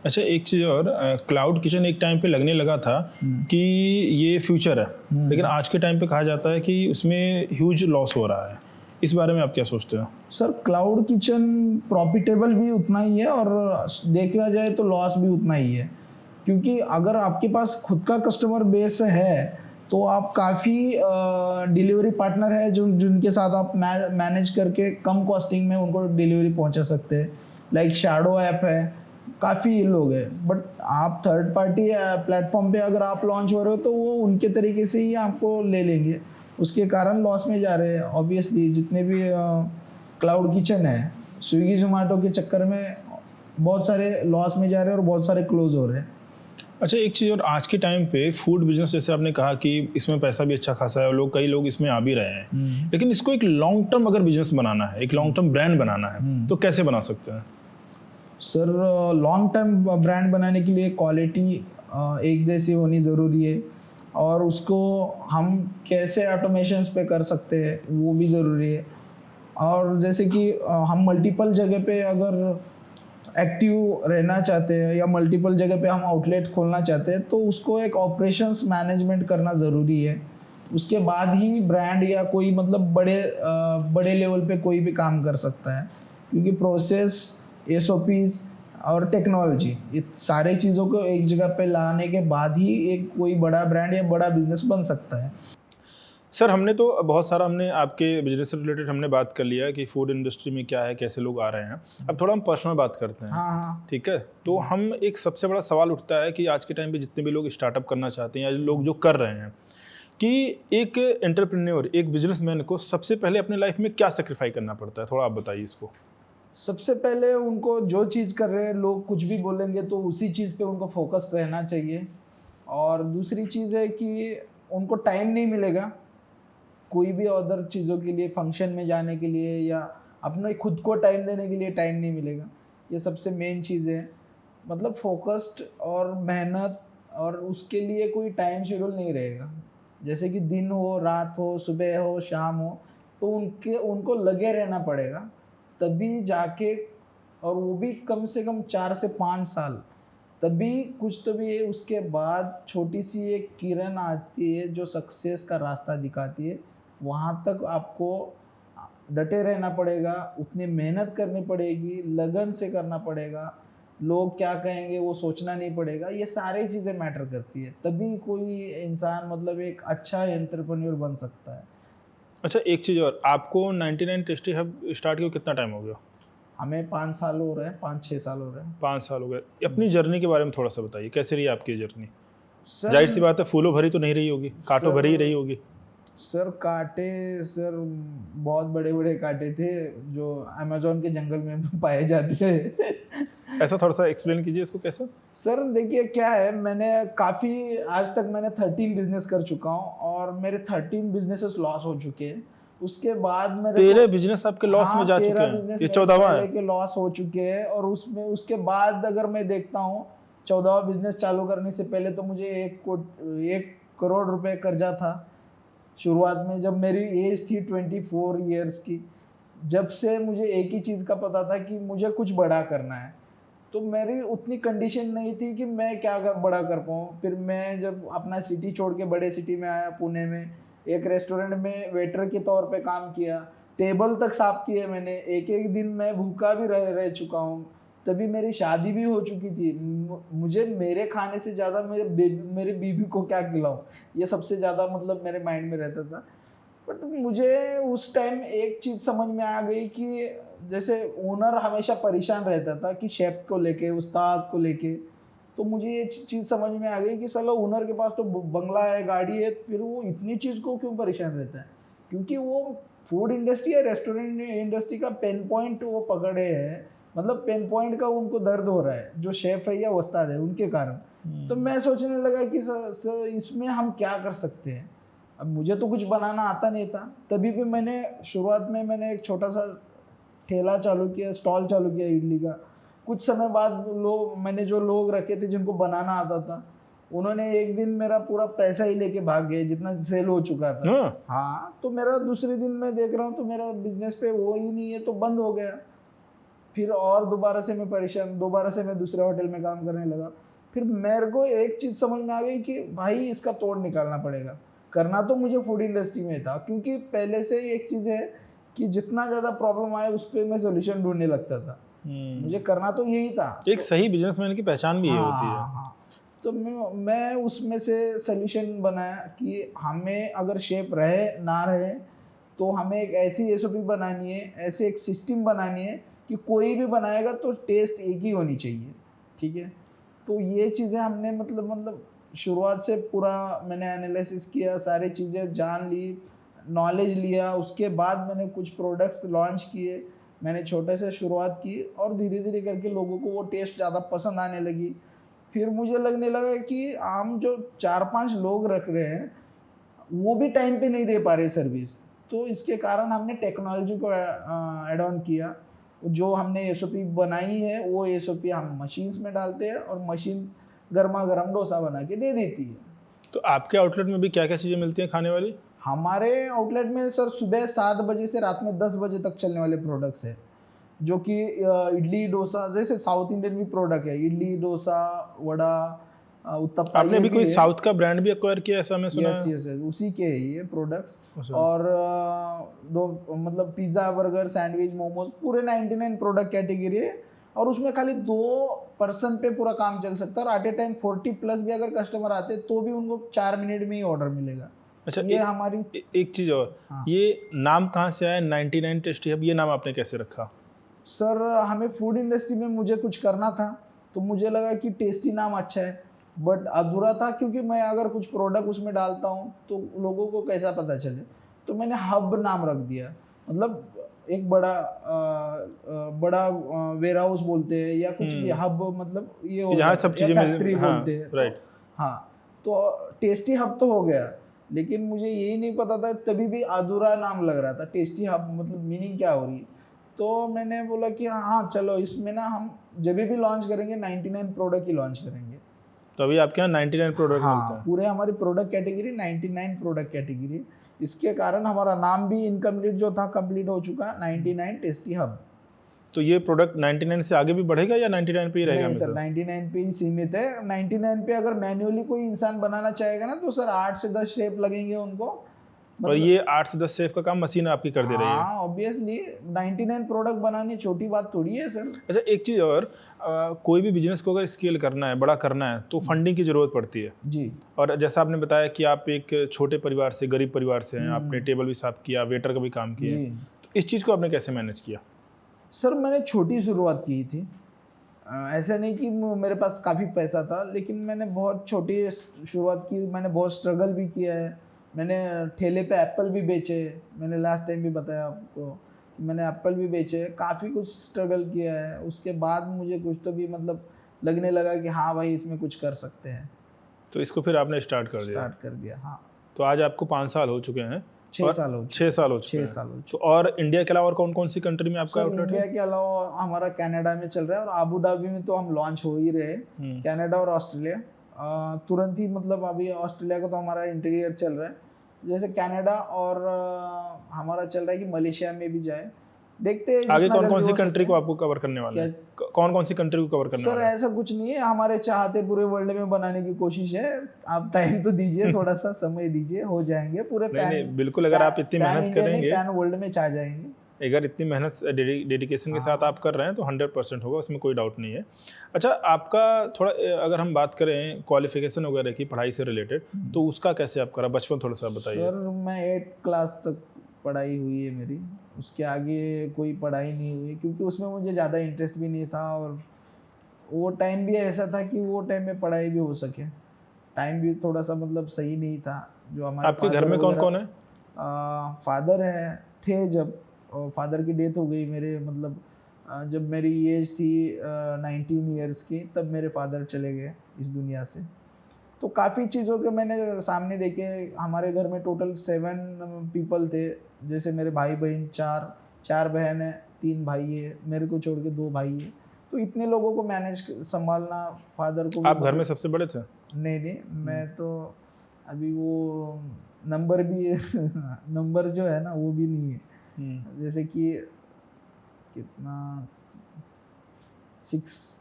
अच्छा, एक चीज़ और, क्लाउड किचन एक टाइम पे लगने लगा था कि ये फ्यूचर है, लेकिन आज के टाइम पे कहा जाता है कि उसमें ह्यूज लॉस हो रहा है। इस बारे में आप क्या सोचते हो? सर क्लाउड किचन प्रॉफिटेबल भी उतना ही है, और देखा जाए तो लॉस भी उतना ही है, क्योंकि अगर आपके पास खुद का कस्टमर बेस है तो आप काफ़ी डिलीवरी पार्टनर है जिनके साथ आप मैनेज करके कम कॉस्टिंग में उनको डिलीवरी पहुंचा सकते हैं। लाइक शैडो ऐप है, काफ़ी लोग हैं, बट आप थर्ड पार्टी प्लेटफॉर्म पे अगर आप लॉन्च हो रहे हो तो वो उनके तरीके से ही आपको ले लेंगे, उसके कारण लॉस में जा रहे हैं। ऑब्वियसली जितने भी क्लाउड किचन है, स्विगी जोमेटो के चक्कर में बहुत सारे लॉस में जा रहे हैं और बहुत सारे क्लोज हो रहे हैं। अच्छा, एक चीज़ और, आज के टाइम पे फूड बिजनेस जैसे आपने कहा कि इसमें पैसा भी अच्छा खासा है और कई लोग इसमें आ भी रहे हैं, लेकिन इसको एक लॉन्ग टर्म अगर बिजनेस बनाना है, एक लॉन्ग टर्म ब्रांड बनाना है, तो कैसे बना सकते हैं? सर लॉन्ग टर्म ब्रांड बनाने के लिए क्वालिटी एक जैसी होनी ज़रूरी है, और उसको हम कैसे ऑटोमेशंस पे कर सकते हैं वो भी ज़रूरी है। और जैसे कि हम मल्टीपल जगह पे अगर एक्टिव रहना चाहते हैं या मल्टीपल जगह पे हम आउटलेट खोलना चाहते हैं, तो उसको एक ऑपरेशंस मैनेजमेंट करना ज़रूरी है। उसके बाद ही ब्रांड या कोई मतलब बड़े लेवल पे कोई भी काम कर सकता है, क्योंकि प्रोसेस, एसओपीज और टेक्नोलॉजी, ये सारे चीज़ों को एक जगह पे लाने के बाद ही एक कोई बड़ा ब्रांड या बड़ा बिजनेस बन सकता है। सर, हमने तो बहुत सारा हमने आपके बिजनेस से रिलेटेड हमने बात कर लिया कि फूड इंडस्ट्री में क्या है, कैसे लोग आ रहे हैं। अब थोड़ा हम पर्सनल बात करते हैं। हाँ। ठीक है, तो हम एक सबसे बड़ा सवाल उठता है कि आज के टाइम पे जितने भी लोग स्टार्टअप करना चाहते हैं या लोग जो कर रहे हैं, कि एक एंटरप्रेन्योर, एक बिजनेसमैन को सबसे पहले अपने लाइफ में क्या सेक्रीफाई करना पड़ता है, थोड़ा आप बताइए इसको। सबसे पहले उनको जो चीज़ कर रहे हैं, लोग कुछ भी बोलेंगे तो उसी चीज़ पे उनको फोकस रहना चाहिए। और दूसरी चीज़ है कि उनको टाइम नहीं मिलेगा कोई भी अदर चीज़ों के लिए, फंक्शन में जाने के लिए या अपने खुद को टाइम देने के लिए टाइम नहीं मिलेगा। ये सबसे मेन चीज़ है, मतलब फोकस्ड और मेहनत, और उसके लिए कोई टाइम शेड्यूल नहीं रहेगा। जैसे कि दिन हो, रात हो, सुबह हो, शाम हो, तो उनको लगे रहना पड़ेगा, तभी जाके, और वो भी कम से कम 4 से 5 साल, तभी कुछ तो भी है। उसके बाद छोटी सी एक किरण आती है जो सक्सेस का रास्ता दिखाती है। वहाँ तक आपको डटे रहना पड़ेगा, उतनी मेहनत करनी पड़ेगी, लगन से करना पड़ेगा, लोग क्या कहेंगे वो सोचना नहीं पड़ेगा, ये सारी चीज़ें मैटर करती है, तभी कोई इंसान मतलब एक अच्छा एंटरप्रेन्योर बन सकता है। अच्छा, एक चीज़ और, आपको 99 टेस्टी हब स्टार्ट किया कितना टाइम हो गया? हमें 5 साल हो रहे हैं, 5-6 साल हो रहे हैं। 5 साल हो गए। अपनी जर्नी के बारे में थोड़ा सा बताइए, कैसे रही आपकी जर्नी? सर जाहिर सी बात है, फूलों भरी तो नहीं रही होगी, कांटों भरी ही रही होगी। सर कांटे, सर बहुत बड़े बड़े कांटे थे जो अमेजोन के जंगल में पाए जाते हैं। ऐसा थोड़ा सा एक्सप्लेन कीजिए इसको कैसे? सर देखिए क्या है, मैंने काफ़ी आज तक मैंने 13 बिजनेस कर चुका हूँ और मेरे 13 बिजनेसेस लॉस हो चुके हैं। उसके बाद मेरे 13 बिजनेस आपके लॉस में जा चुके 13 हैं, बिजनेस ये मेरे 14वां पहले है। के लॉस हो चुके हैं और उसमें उसके बाद अगर मैं देखता हूँ 14वां बिजनेस चालू करने से पहले तो मुझे 1 करोड़ रुपए कर्जा था शुरुआत में, जब मेरी एज थी 24 ईयर्स की। जब से मुझे एक ही चीज़ का पता था कि मुझे कुछ बड़ा करना है, तो मेरी उतनी कंडीशन नहीं थी कि मैं क्या बड़ा कर पाऊँ। फिर मैं जब अपना सिटी छोड़ के बड़े सिटी में आया, पुणे में, एक रेस्टोरेंट में वेटर के तौर पे काम किया, टेबल तक साफ किए मैंने, एक एक दिन मैं भूखा भी रह चुका हूँ। तभी मेरी शादी भी हो चुकी थी। मुझे मेरे खाने से ज़्यादा मेरे बीवी को क्या खिलाऊं, ये सबसे ज़्यादा मतलब मेरे माइंड में रहता था। बट मुझे उस टाइम एक चीज़ समझ में आ गई कि जैसे ओनर हमेशा परेशान रहता था कि शेफ को लेके, उस्ताद को लेके, तो मुझे ये चीज़ समझ में आ गई कि साला ओनर के पास तो बंगला है, गाड़ी है, फिर वो इतनी चीज़ को क्यों परेशान रहता है? क्योंकि वो फूड इंडस्ट्री या रेस्टोरेंट इंडस्ट्री का पेन पॉइंट वो पकड़े हैं, मतलब पेन पॉइंट का उनको दर्द हो रहा है, जो शेफ है या उस्ताद है उनके कारण। तो मैं सोचने लगा कि सर इसमें हम क्या कर सकते हैं। अब मुझे तो कुछ बनाना आता नहीं था, तभी भी मैंने शुरुआत में मैंने एक छोटा सा ठेला चालू किया, स्टॉल चालू किया इडली का। कुछ समय बाद मैंने जो लोग रखे थे जिनको बनाना आता था, उन्होंने एक दिन मेरा पूरा पैसा ही लेके भाग गए जितना सेल हो चुका था। हाँ, तो मेरा दूसरे दिन मैं देख रहा हूँ तो मेरा बिजनेस पे वो ही नहीं है, तो बंद हो गया। फिर और दोबारा से मैं परेशान, दोबारा से मैं दूसरे होटल में काम करने लगा। फिर मेरे को एक चीज़ समझ में आ गई कि भाई इसका तोड़ निकालना पड़ेगा। करना तो मुझे फूड इंडस्ट्री में था, क्योंकि पहले से एक चीज़ है कि जितना ज़्यादा प्रॉब्लम आए उस पर मैं सोल्यूशन ढूंढने लगता था। मुझे करना तो यही था। एक सही बिजनेसमैन की पहचान भी ये होती है। हाँ, तो मैं उसमें से सोल्यूशन बनाया कि हमें अगर शेप रहे ना रहे तो हमें एक ऐसी एसओपी बनानी है, ऐसे एक सिस्टम बनानी है कि कोई भी बनाएगा तो टेस्ट एक ही होनी चाहिए, ठीक है। तो ये चीज़ें हमने मतलब शुरुआत से पूरा मैंने एनालिसिस किया, सारी चीज़ें जान ली, नॉलेज लिया। उसके बाद मैंने कुछ प्रोडक्ट्स लॉन्च किए, मैंने छोटे से शुरुआत की और धीरे धीरे करके लोगों को वो टेस्ट ज़्यादा पसंद आने लगी। फिर मुझे लगने लगा कि हम जो 4-5 लोग रख रहे हैं वो भी टाइम पे नहीं दे पा रहे सर्विस, तो इसके कारण हमने टेक्नोलॉजी को ऐड ऑन किया। जो हमने एसओपी बनाई है वो एसओपी हम मशीन्स में डालते हैं और मशीन गर्मा गर्म डोसा बना के दे देती है। तो आपके आउटलेट में भी क्या क्या चीज़ें मिलती हैं खाने वाली? हमारे आउटलेट में सर सुबह 7 बजे से रात में 10 बजे तक चलने वाले प्रोडक्ट्स हैं, जो कि इडली डोसा, जैसे साउथ इंडियन भी प्रोडक्ट है, इडली डोसा, वड़ा, उत्तप्पा। आपने भी कोई साउथ का ब्रांड भी एक्वायर किया ऐसा मैं सुना है? यस, उसी के है ये प्रोडक्ट्स। और दो मतलब पिज़्ज़ा, बर्गर, सैंडविच, मोमोज, पूरे 99 प्रोडक्ट कैटेगरी है और उसमें खाली 2 पर्सन पे पूरा काम चल सकता है। और एट ए टाइम 40 प्लस भी अगर कस्टमर आते तो भी उनको 4 मिनट में ही ऑर्डर मिलेगा। अच्छा, ये हमारी एक चीज़ और, हाँ। ये नाम कहाँ से आया 99 टेस्टी हब? ये नाम आपने कैसे रखा? सर हमें फूड इंडस्ट्री में मुझे कुछ करना था, तो मुझे लगा कि टेस्टी नाम अच्छा है, बट अधूरा था, क्योंकि मैं अगर कुछ प्रोडक्ट उसमें डालता हूँ तो लोगों को कैसा पता चले। तो मैंने हब नाम रख दिया, मतलब एक बड़ा वेयर हाउस बोलते हैं या कुछ भी, हब मतलब ये हो जहाँ सब चीज़ें फैक्ट्री बोलते हैं, राइट। हाँ, तो टेस्टी हब तो हो गया, लेकिन मुझे यही नहीं पता था, तभी भी अधूरा नाम लग रहा था। टेस्टी हब मतलब मीनिंग क्या हो रही है? तो मैंने बोला कि हाँ चलो इसमें ना हम जब भी लॉन्च करेंगे 99 प्रोडक्ट ही लॉन्च करेंगे। तो अभी आपके यहाँ 99 प्रोडक्ट मिलते हैं? पूरे हमारी प्रोडक्ट कैटेगरी 99 प्रोडक्ट कैटेगरी। इसके कारण हमारा नाम भी इनकम्प्लीट जो था कंप्लीट हो चुका, 99 टेस्टी हब। तो ये प्रोडक्ट 99 से आगे भी बढ़ेगा या 99 पे ही रहेगा? नहीं सर, 99 पे ही सीमित है। 99 पे अगर मैन्युअली कोई इंसान बनाना चाहेगा ना तो सर 8 से 10 शेप लगेंगे उनको, और ये 8 से 10 शेफ का काम मशीन आपकी कर दे रही है। हाँ ऑब्वियसली 99 प्रोडक्ट बनानी छोटी बात थोड़ी है सर। अच्छा एक चीज़ और, कोई भी बिजनेस को अगर स्केल करना है, बड़ा करना है, तो फंडिंग की ज़रूरत पड़ती है जी। और जैसा आपने बताया कि आप एक छोटे परिवार से, गरीब परिवार से हैं, आपने टेबल भी साफ किया, वेटर का भी काम किया, जी तो इस चीज़ को आपने कैसे मैनेज किया? सर मैंने छोटी शुरुआत की थी, ऐसा नहीं कि मेरे पास काफ़ी पैसा था, लेकिन मैंने बहुत छोटी शुरुआत की। मैंने बहुत स्ट्रगल भी किया है। मैंने ठेले पे एप्पल भी बेचे, मैंने लास्ट टाइम भी बताया आपको कि मैंने एप्पल भी बेचे, काफ़ी कुछ स्ट्रगल किया है। उसके बाद मुझे कुछ तो भी मतलब लगने लगा कि हाँ भाई इसमें कुछ कर सकते हैं, तो इसको फिर आपने स्टार्ट कर दिया। हाँ तो आज आपको 5 साल हो चुके हैं। 6 साल हो 6 साल हो चुके हैं। 6 साल हो तो और इंडिया के अलावा और कौन कौन सी कंट्री में आपका आउटलेट इंडिया है? के अलावा हमारा कनाडा में चल रहा है और अबू धाबी में तो हम लॉन्च हो ही रहे। कनाडा और ऑस्ट्रेलिया तुरंत ही, मतलब अभी ऑस्ट्रेलिया का तो हमारा इंटीरियर चल रहा है, जैसे कनाडा और हमारा चल रहा है कि मलेशिया में भी जाए। देखते हैं आगे कौन कौन सी कंट्री को आपको कवर करने वाले हैं? कौन कौन सी कंट्री को कवर करने सर वाले हैं? ऐसा कुछ नहीं है, हमारे चाहते पूरे वर्ल्ड में बनाने की कोशिश है। आप टाइम तो दीजिए, थोड़ा सा समय दीजिए, हो जाएंगे पूरे नहीं, बिल्कुल। अगर आप इतनी मेहनत करेंगे, पैन वर्ल्ड में चाह जाएंगे। अगर इतनी मेहनत डेडिकेशन के साथ आप कर रहे हैं तो 100% होगा, उसमें कोई डाउट नहीं है। अच्छा आपका थोड़ा अगर हम बात करें क्वालिफिकेशन वगैरह की, पढ़ाई से रिलेटेड, तो उसका कैसे आप करा? बचपन थोड़ा सा बताइए। सर मैं 8 क्लास तक पढ़ाई हुई है मेरी, उसके आगे कोई पढ़ाई नहीं हुई, क्योंकि उसमें मुझे ज़्यादा इंटरेस्ट भी नहीं था और वो टाइम भी ऐसा था कि वो टाइम में पढ़ाई भी हो सके। टाइम भी थोड़ा सा मतलब सही नहीं था। जो हमारे आपके घर में कौन कौन है? फादर है, थे जब, और फादर की डेथ हो गई मेरे, मतलब जब मेरी एज थी 19 ईयर्स की, तब मेरे फादर चले गए इस दुनिया से। तो काफ़ी चीज़ों के मैंने सामने देखे। हमारे घर में टोटल 7 पीपल थे, जैसे मेरे भाई बहन 4 बहन है, 3 भाई है, मेरे को छोड़ के 2 भाई है। तो इतने लोगों को मैनेज संभालना, फादर को। आप घर में सबसे बड़े थे? नहीं, मैं तो अभी वो नंबर भी नंबर जो है ना वो भी नहीं है। जैसे कि कितना 6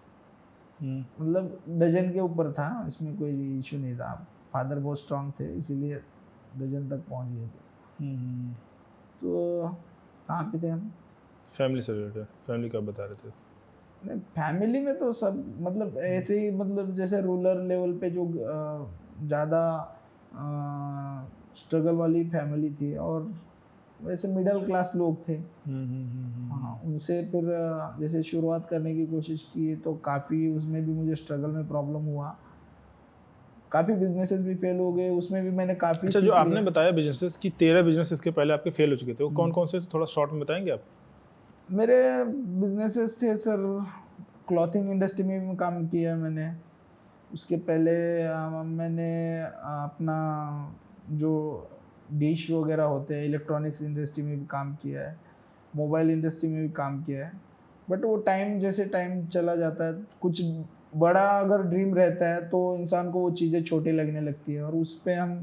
मतलब डजन के ऊपर था, इसमें कोई इशू नहीं था। फादर बहुत स्ट्रांग थे, इसीलिए डजन तक पहुंच गए थे। तो कहाँ पे थे हम? फैमिली से रिलेटेड, फैमिली का बता रहे थे। नहीं, फैमिली में तो सब मतलब ऐसे ही, मतलब जैसे रूरल लेवल पे जो ज़्यादा स्ट्रगल वाली फैमिली थी, और वैसे मिडिल क्लास लोग थे। हाँ, उनसे फिर जैसे शुरुआत करने की कोशिश की तो काफ़ी उसमें भी मुझे स्ट्रगल में प्रॉब्लम हुआ। काफ़ी बिजनेसेस भी फेल हो गए, उसमें भी मैंने काफ़ी। अच्छा जो आपने बताया बिजनेसेस की 13 बिजनेसेस के पहले आपके फेल हो चुके थे, वो कौन कौन से, थोड़ा शॉर्ट में बताएंगे आप? मेरे बिजनेसेस थे सर, क्लॉथिंग इंडस्ट्री में भी काम किया मैंने। उसके पहले मैंने अपना जो डिश वगैरह होते हैं, इलेक्ट्रॉनिक्स इंडस्ट्री में भी काम किया है, मोबाइल इंडस्ट्री में भी काम किया है। बट वो टाइम, जैसे टाइम चला जाता है, कुछ बड़ा अगर ड्रीम रहता है तो इंसान को वो चीज़ें छोटी लगने लगती है, और उस पर हम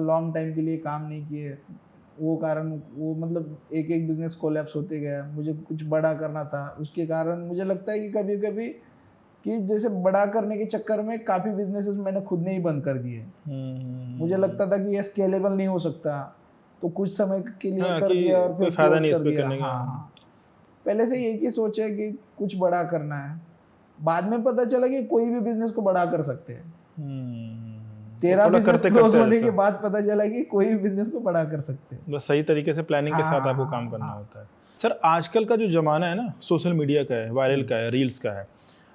लॉन्ग टाइम के लिए काम नहीं किए। वो कारण वो मतलब एक बिजनेस कोलैप्स होते गया। मुझे कुछ बड़ा करना था, उसके कारण मुझे लगता है कि कभी कभी कि जैसे बड़ा करने के चक्कर में काफ़ी बिजनेसेस मैंने खुद ने ही बंद कर दिए। मुझे लगता था कि ये स्केलेबल नहीं हो सकता, तो कुछ समय के लिए कर दिया और फिर फायदा नहीं कर दिया। हाँ, पहले से एक ही सोच है कि कुछ बड़ा करना है। बाद में पता चला कि कोई भी बिजनेस को बड़ा कर सकते हैं। 13 बिजनेस क्लोज होने के बाद पता चला कि कोई भी बिजनेस को बड़ा कर सकते हैं। बस सही तरीके से प्लानिंग के साथ आपको काम करना होता है। सर आजकल का जो ज़माना है ना, सोशल मीडिया का है, वायरल का है, रील्स का है,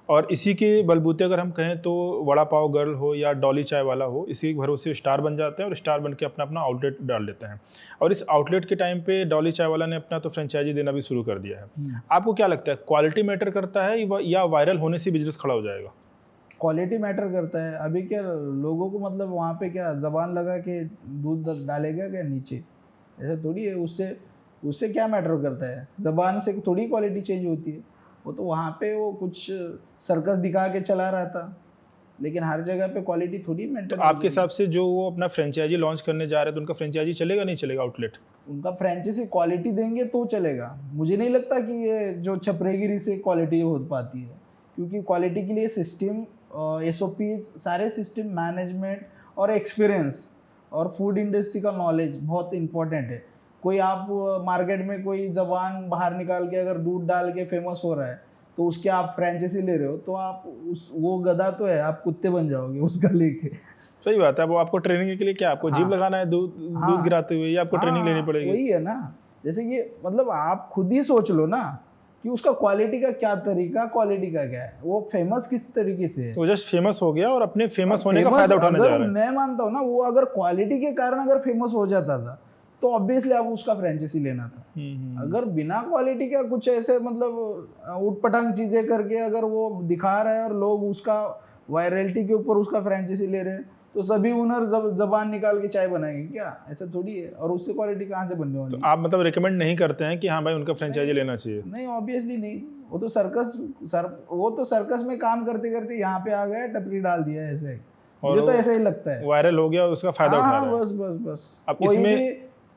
और इसी के बलबूते अगर हम कहें तो वड़ा पाव गर्ल हो या डॉली चाय वाला हो, इसी के भरोसे स्टार बन जाते हैं और स्टार बन के अपना अपना आउटलेट डाल देते हैं। और इस आउटलेट के टाइम पे डॉली चाय वाला ने अपना तो फ्रेंचाइजी देना भी शुरू कर दिया है। आपको क्या लगता है, क्वालिटी मैटर करता है या वायरल होने से बिजनेस खड़ा हो जाएगा? क्वालिटी मैटर करता है। अभी क्या लोगों को मतलब वहाँ पे क्या जबान लगा के दूध डालेगा क्या नीचे, ऐसा थोड़ी है। उससे क्या मैटर करता है? जबान से थोड़ी क्वालिटी चेंज होती है। वो तो वहाँ पे वो कुछ सर्कस दिखा के चला रहा था, लेकिन हर जगह पे क्वालिटी थोड़ी मेंटेन। तो आपके हिसाब से जो वो अपना फ्रेंचाइजी लॉन्च करने जा रहे हैं, तो उनका फ्रेंचाइजी चलेगा नहीं चलेगा आउटलेट? उनका फ्रेंचाइजी क्वालिटी देंगे तो चलेगा। मुझे नहीं लगता कि ये जो छपरेगिरी से क्वालिटी हो पाती है, क्योंकि क्वालिटी के लिए सिस्टम, SOPs, सारे सिस्टम, मैनेजमेंट और एक्सपीरियंस और फूड इंडस्ट्री का नॉलेज बहुत इंपॉर्टेंट है। कोई आप मार्केट में कोई जबान बाहर निकाल के अगर दूध डाल के फेमस हो रहा है तो उसके आप फ्रेंचाइजी ले रहे हो, तो आप वो गधा तो है, आप कुत्ते बन जाओगे उसका लेके। सही बात है। वो आपको ट्रेनिंग के लिए क्या आपको जीभ लगाना है दूध गिराते हुए, या आपको ट्रेनिंग लेनी पड़ेगी? वही है ना, जैसे ये मतलब आप खुद ही सोच लो ना कि उसका क्वालिटी का क्या तरीका, क्वालिटी का क्या है, वो फेमस किस तरीके से है। वो जस्ट फेमस हो गया और अपने फेमस होने का फायदा उठाने जा रहा है। मैं मानता हूँ ना, वो अगर क्वालिटी के कारण अगर फेमस हो जाता था तो ऑब्वियसली आप उसका फ्रेंचाइजी लेना था। अगर बिना क्वालिटी का कुछ ऐसे मतलब उटपटांग चीजें करके अगर वो दिखा रहा है और लोग उसका वायरलिटी के ऊपर उसका फ्रेंचाइजी ले रहे हैं, तो सभी ओनर जबान निकाल के चाय बनाएंगे क्या? ऐसा थोड़ी है। और उससे क्वालिटी कहाँ से बनने वाली? तो आप मतलब रिकमेंड नहीं करते हैं कि हाँ भाई उनका फ्रेंचाइजी लेना चाहिए? नहीं, ऑब्वियसली नहीं। वो तो सर्कस में काम करते करते यहाँ पे आ गया, टपरी डाल दिया, ऐसे ही। मुझे तो ऐसा ही लगता है। वायरल हो गया और उसका फायदा उठा रहा है। बस अब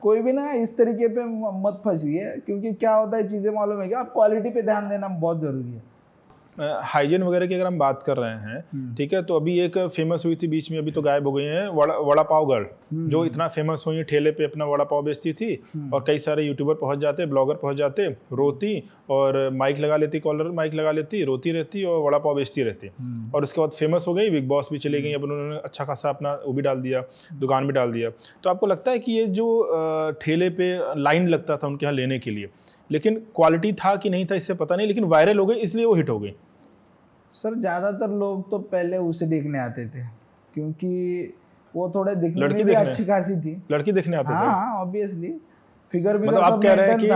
कोई भी ना इस तरीके पे मत फंसिए, क्योंकि क्या होता है चीजें मालूम है क्या, आप क्वालिटी पे ध्यान देना बहुत जरूरी है। हाइजीन वगैरह की अगर हम बात कर रहे हैं, ठीक है, तो अभी एक फेमस हुई थी बीच में, अभी तो गायब हो गई है, वड़ा पाव गर्ल, जो इतना फेमस हुई, ठेले पे अपना वड़ा पाव बेचती थी और कई सारे यूट्यूबर पहुंच जाते, ब्लॉगर पहुंच जाते, रोती और माइक लगा लेती, कॉलर माइक लगा लेती, रोती रहती और वड़ा पाव बेचती रहती। और उसके बाद फेमस हो गई, बिग बॉस भी चली गई, अब उन्होंने अच्छा खासा अपना वो भी डाल दिया, दुकान भी डाल दिया। तो आपको लगता है कि ये जो ठेले पे लाइन लगता था उनके यहाँ लेने के लिए, लेकिन क्वालिटी था कि नहीं था इससे पता नहीं, लेकिन वायरल हो गई इसलिए वो हिट हो गई? सर ज़्यादातर लोग तो पहले उसे देखने आते थे, क्योंकि वो थोड़े दिखने में भी अच्छी खासी थी। लड़की देखने आते थे? हाँ, ऑब्वियसली। फिगर भी मतलब आप कह रहे हैं कि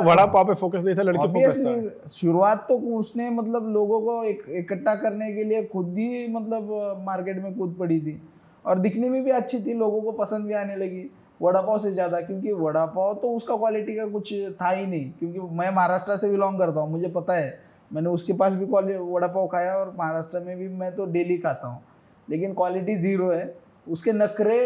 वड़ा पाव पे फोकस नहीं था, लड़की फोकस था। शुरुआत तो उसने मतलब लोगों को इकट्ठा करने के लिए खुद ही मतलब मार्केट में कूद पड़ी थी, और दिखने में भी अच्छी थी, लोगों को पसंद भी आने लगी वड़ा पाव से ज़्यादा, क्योंकि वड़ा पाव तो उसका क्वालिटी का कुछ था ही नहीं। क्योंकि मैं महाराष्ट्र से बिलोंग करता हूँ, मुझे पता है, मैंने उसके पास भी वड़ा पाव खाया और महाराष्ट्र में भी मैं तो डेली खाता हूँ, लेकिन क्वालिटी ज़ीरो है। उसके नखरे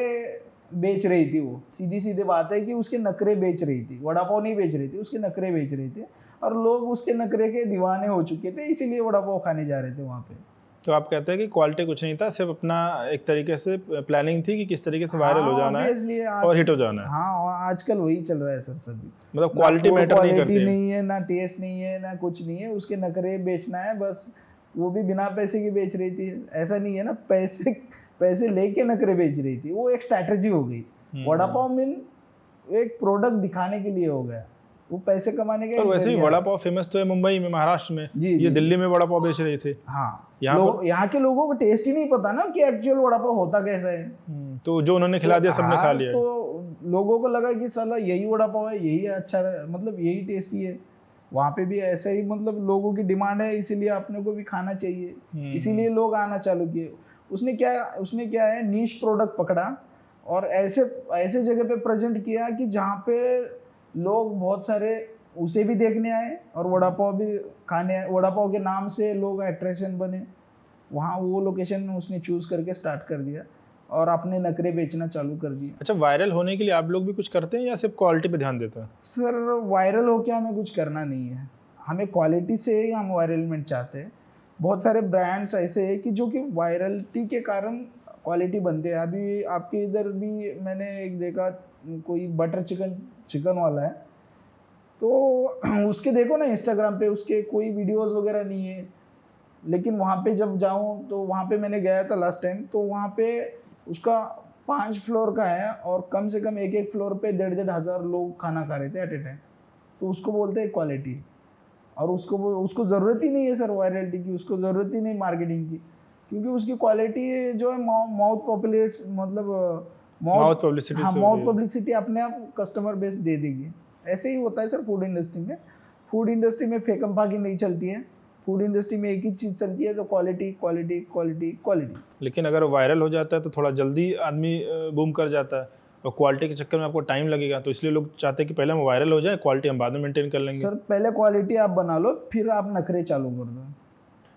बेच रही थी वो, सीधी सीधी बात है कि उसके नखरे बेच रही थी, वड़ा पाव नहीं बेच रही थी, उसके नखरे बेच रही थी, और लोग उसके नखरे के दीवाने हो चुके थे, इसीलिए वड़ा पाव खाने जा रहे थे वहाँ पे। तो आप कहते हैं कि क्वालिटी कुछ नहीं था, सिर्फ अपना एक तरीके से प्लानिंग थी कि किस तरीके से वायरल हो जाना है और हिट हो जाना है। हाँ, आजकल वही चल रहा है सर, सभी मतलब क्वालिटी मैटर नहीं करती, नहीं है ना, टेस्ट नहीं है ना, कुछ नहीं है, उसके नखरे बेचना है बस। वो भी बिना पैसे की बेच रही थी, ऐसा नहीं है ना, पैसे लेके नखरे बेच रही थी, वो एक स्ट्रैटेजी हो गई। वड़ा पाव मीन एक प्रोडक्ट दिखाने के लिए हो गया, वो पैसे कमाने के। तो वैसे भी वड़ा पाव फेमस तो है मुंबई में, महाराष्ट्र में, ये दिल्ली में वड़ा पाव बेच रहे थे। हाँ, यहाँ के लोगों को टेस्ट ही नहीं पता ना कि एक्चुअल वड़ा पाव होता कैसा है। तो जो उन्होंने खिला दिया सबने खा लिया, तो लोगों को लगा कि साला यही वड़ा पाव है, यही अच्छा, मतलब यही टेस्टी है। वहाँ पे भी ऐसा ही, मतलब लोगों की डिमांड है, इसीलिए अपने को भी खाना चाहिए, इसीलिए लोग आना चालू किए। उसने क्या है, नीश प्रोडक्ट पकड़ा और ऐसे जगह पे प्रेजेंट किया कि जहाँ पे लोग बहुत सारे उसे भी देखने आए और वड़ा पाव भी खाने आए, वड़ा पाव के नाम से लोग अट्रैक्शन बने। वहाँ वो लोकेशन उसने चूज करके स्टार्ट कर दिया और अपने नखरे बेचना चालू कर दिया। अच्छा, वायरल होने के लिए आप लोग भी कुछ करते हैं या सिर्फ क्वालिटी पे ध्यान देते हैं? सर, वायरल होके हमें कुछ करना नहीं है, हमें क्वालिटी से ही हम वायरलमेंट चाहते हैं। बहुत सारे ब्रांड्स ऐसे हैं कि जो कि वायरलिटी के कारण क्वालिटी बनते हैं। अभी आपके इधर भी मैंने एक देखा, कोई बटर चिकन वाला है, तो उसके देखो ना इंस्टाग्राम पे, उसके कोई वीडियोस वगैरह नहीं है, लेकिन वहाँ पे जब जाऊँ तो वहाँ पे मैंने गया था लास्ट टाइम, तो वहाँ पे उसका 5 फ्लोर का है और कम से कम एक फ्लोर पे 1,500 हज़ार लोग खाना खा रहे थे एट ए टाइम। तो उसको बोलते हैं क्वालिटी, और उसको ज़रूरत ही नहीं है सर वायरलिटी की, उसको ज़रूरत ही नहीं मार्केटिंग की, क्योंकि उसकी क्वालिटी जो है माउथ पब्लिसिटी अपने आप कस्टमर बेस दे देगी। ऐसे ही होता है सर फूड इंडस्ट्री में। फूड इंडस्ट्री में फेकम फाकी नहीं चलती है, फूड इंडस्ट्री में एक ही चीज़ चलती है, तो क्वालिटी क्वालिटी क्वालिटी क्वालिटी। लेकिन अगर वायरल हो जाता है तो थोड़ा जल्दी आदमी बूम कर जाता है, और क्वालिटी के चक्कर में आपको टाइम लगेगा, तो इसलिए लोग चाहते हैं कि पहले हम वायरल हो जाए, क्वालिटी हम बाद में मेंटेन कर लेंगे। सर, पहले क्वालिटी आप बना लो, फिर आप नखरे चालू कर दो।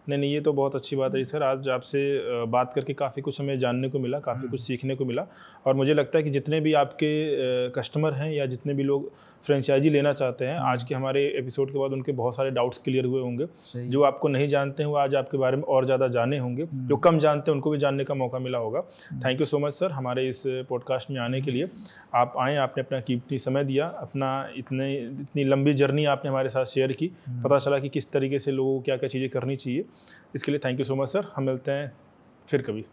नहीं, ये तो बहुत अच्छी बात है सर। आज आपसे बात करके काफ़ी कुछ हमें जानने को मिला, काफ़ी कुछ सीखने को मिला। और मुझे लगता है कि जितने भी आपके कस्टमर हैं या जितने भी लोग फ्रेंचाइजी लेना चाहते हैं, आज के हमारे एपिसोड के बाद उनके बहुत सारे डाउट्स क्लियर हुए होंगे। सही। जो आपको नहीं जानते हैं वो आज आपके बारे में और ज़्यादा जाने होंगे, जो कम जानते हैं उनको भी जानने का मौका मिला होगा। Thank you so much sir हमारे इस पॉडकास्ट में आने के लिए। आप आए, आपने अपना कीमती समय दिया, अपना इतनी लंबी जर्नी आपने हमारे साथ शेयर की। पता चला कि किस तरीके से लोगों को क्या-क्या चीज़ें करनी चाहिए। इसके लिए thank you so much sir. हम मिलते हैं फिर कभी।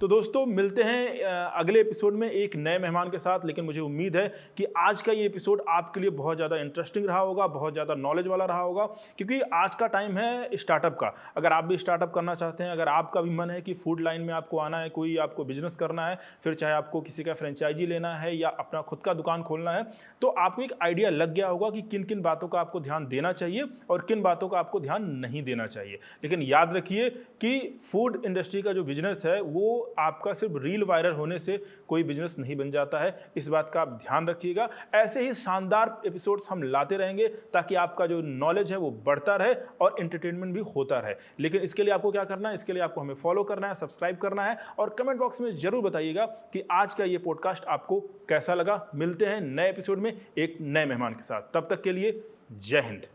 तो दोस्तों मिलते हैं अगले एपिसोड में एक नए मेहमान के साथ। लेकिन मुझे उम्मीद है कि आज का ये एपिसोड आपके लिए बहुत ज़्यादा इंटरेस्टिंग रहा होगा, बहुत ज़्यादा नॉलेज वाला रहा होगा, क्योंकि आज का टाइम है स्टार्टअप का। अगर आप भी स्टार्टअप करना चाहते हैं, अगर आपका भी मन है कि फूड लाइन में आपको आना है, कोई आपको बिजनेस करना है, फिर चाहे आपको किसी का फ्रेंचाइजी लेना है या अपना खुद का दुकान खोलना है, तो आपको एक आइडिया लग गया होगा कि किन किन बातों का आपको ध्यान देना चाहिए और किन बातों का आपको ध्यान नहीं देना चाहिए। लेकिन याद रखिए कि फूड इंडस्ट्री का जो बिजनेस है वो आपका सिर्फ रील वायरल होने से कोई बिजनेस नहीं बन जाता है। इस बात का आप ध्यान रखिएगा। ऐसे ही शानदार एपिसोड्स हम लाते रहेंगे ताकि आपका जो नॉलेज है वो बढ़ता रहे और एंटरटेनमेंट भी होता रहे। लेकिन इसके लिए आपको क्या करना है? इसके लिए आपको हमें फॉलो करना है, सब्सक्राइब करना है और कमेंट बॉक्स में जरूर बताइएगा कि आज का ये पॉडकास्ट आपको कैसा लगा। मिलते हैं नए एपिसोड में एक नए मेहमान के साथ। तब तक के लिए जय हिंद।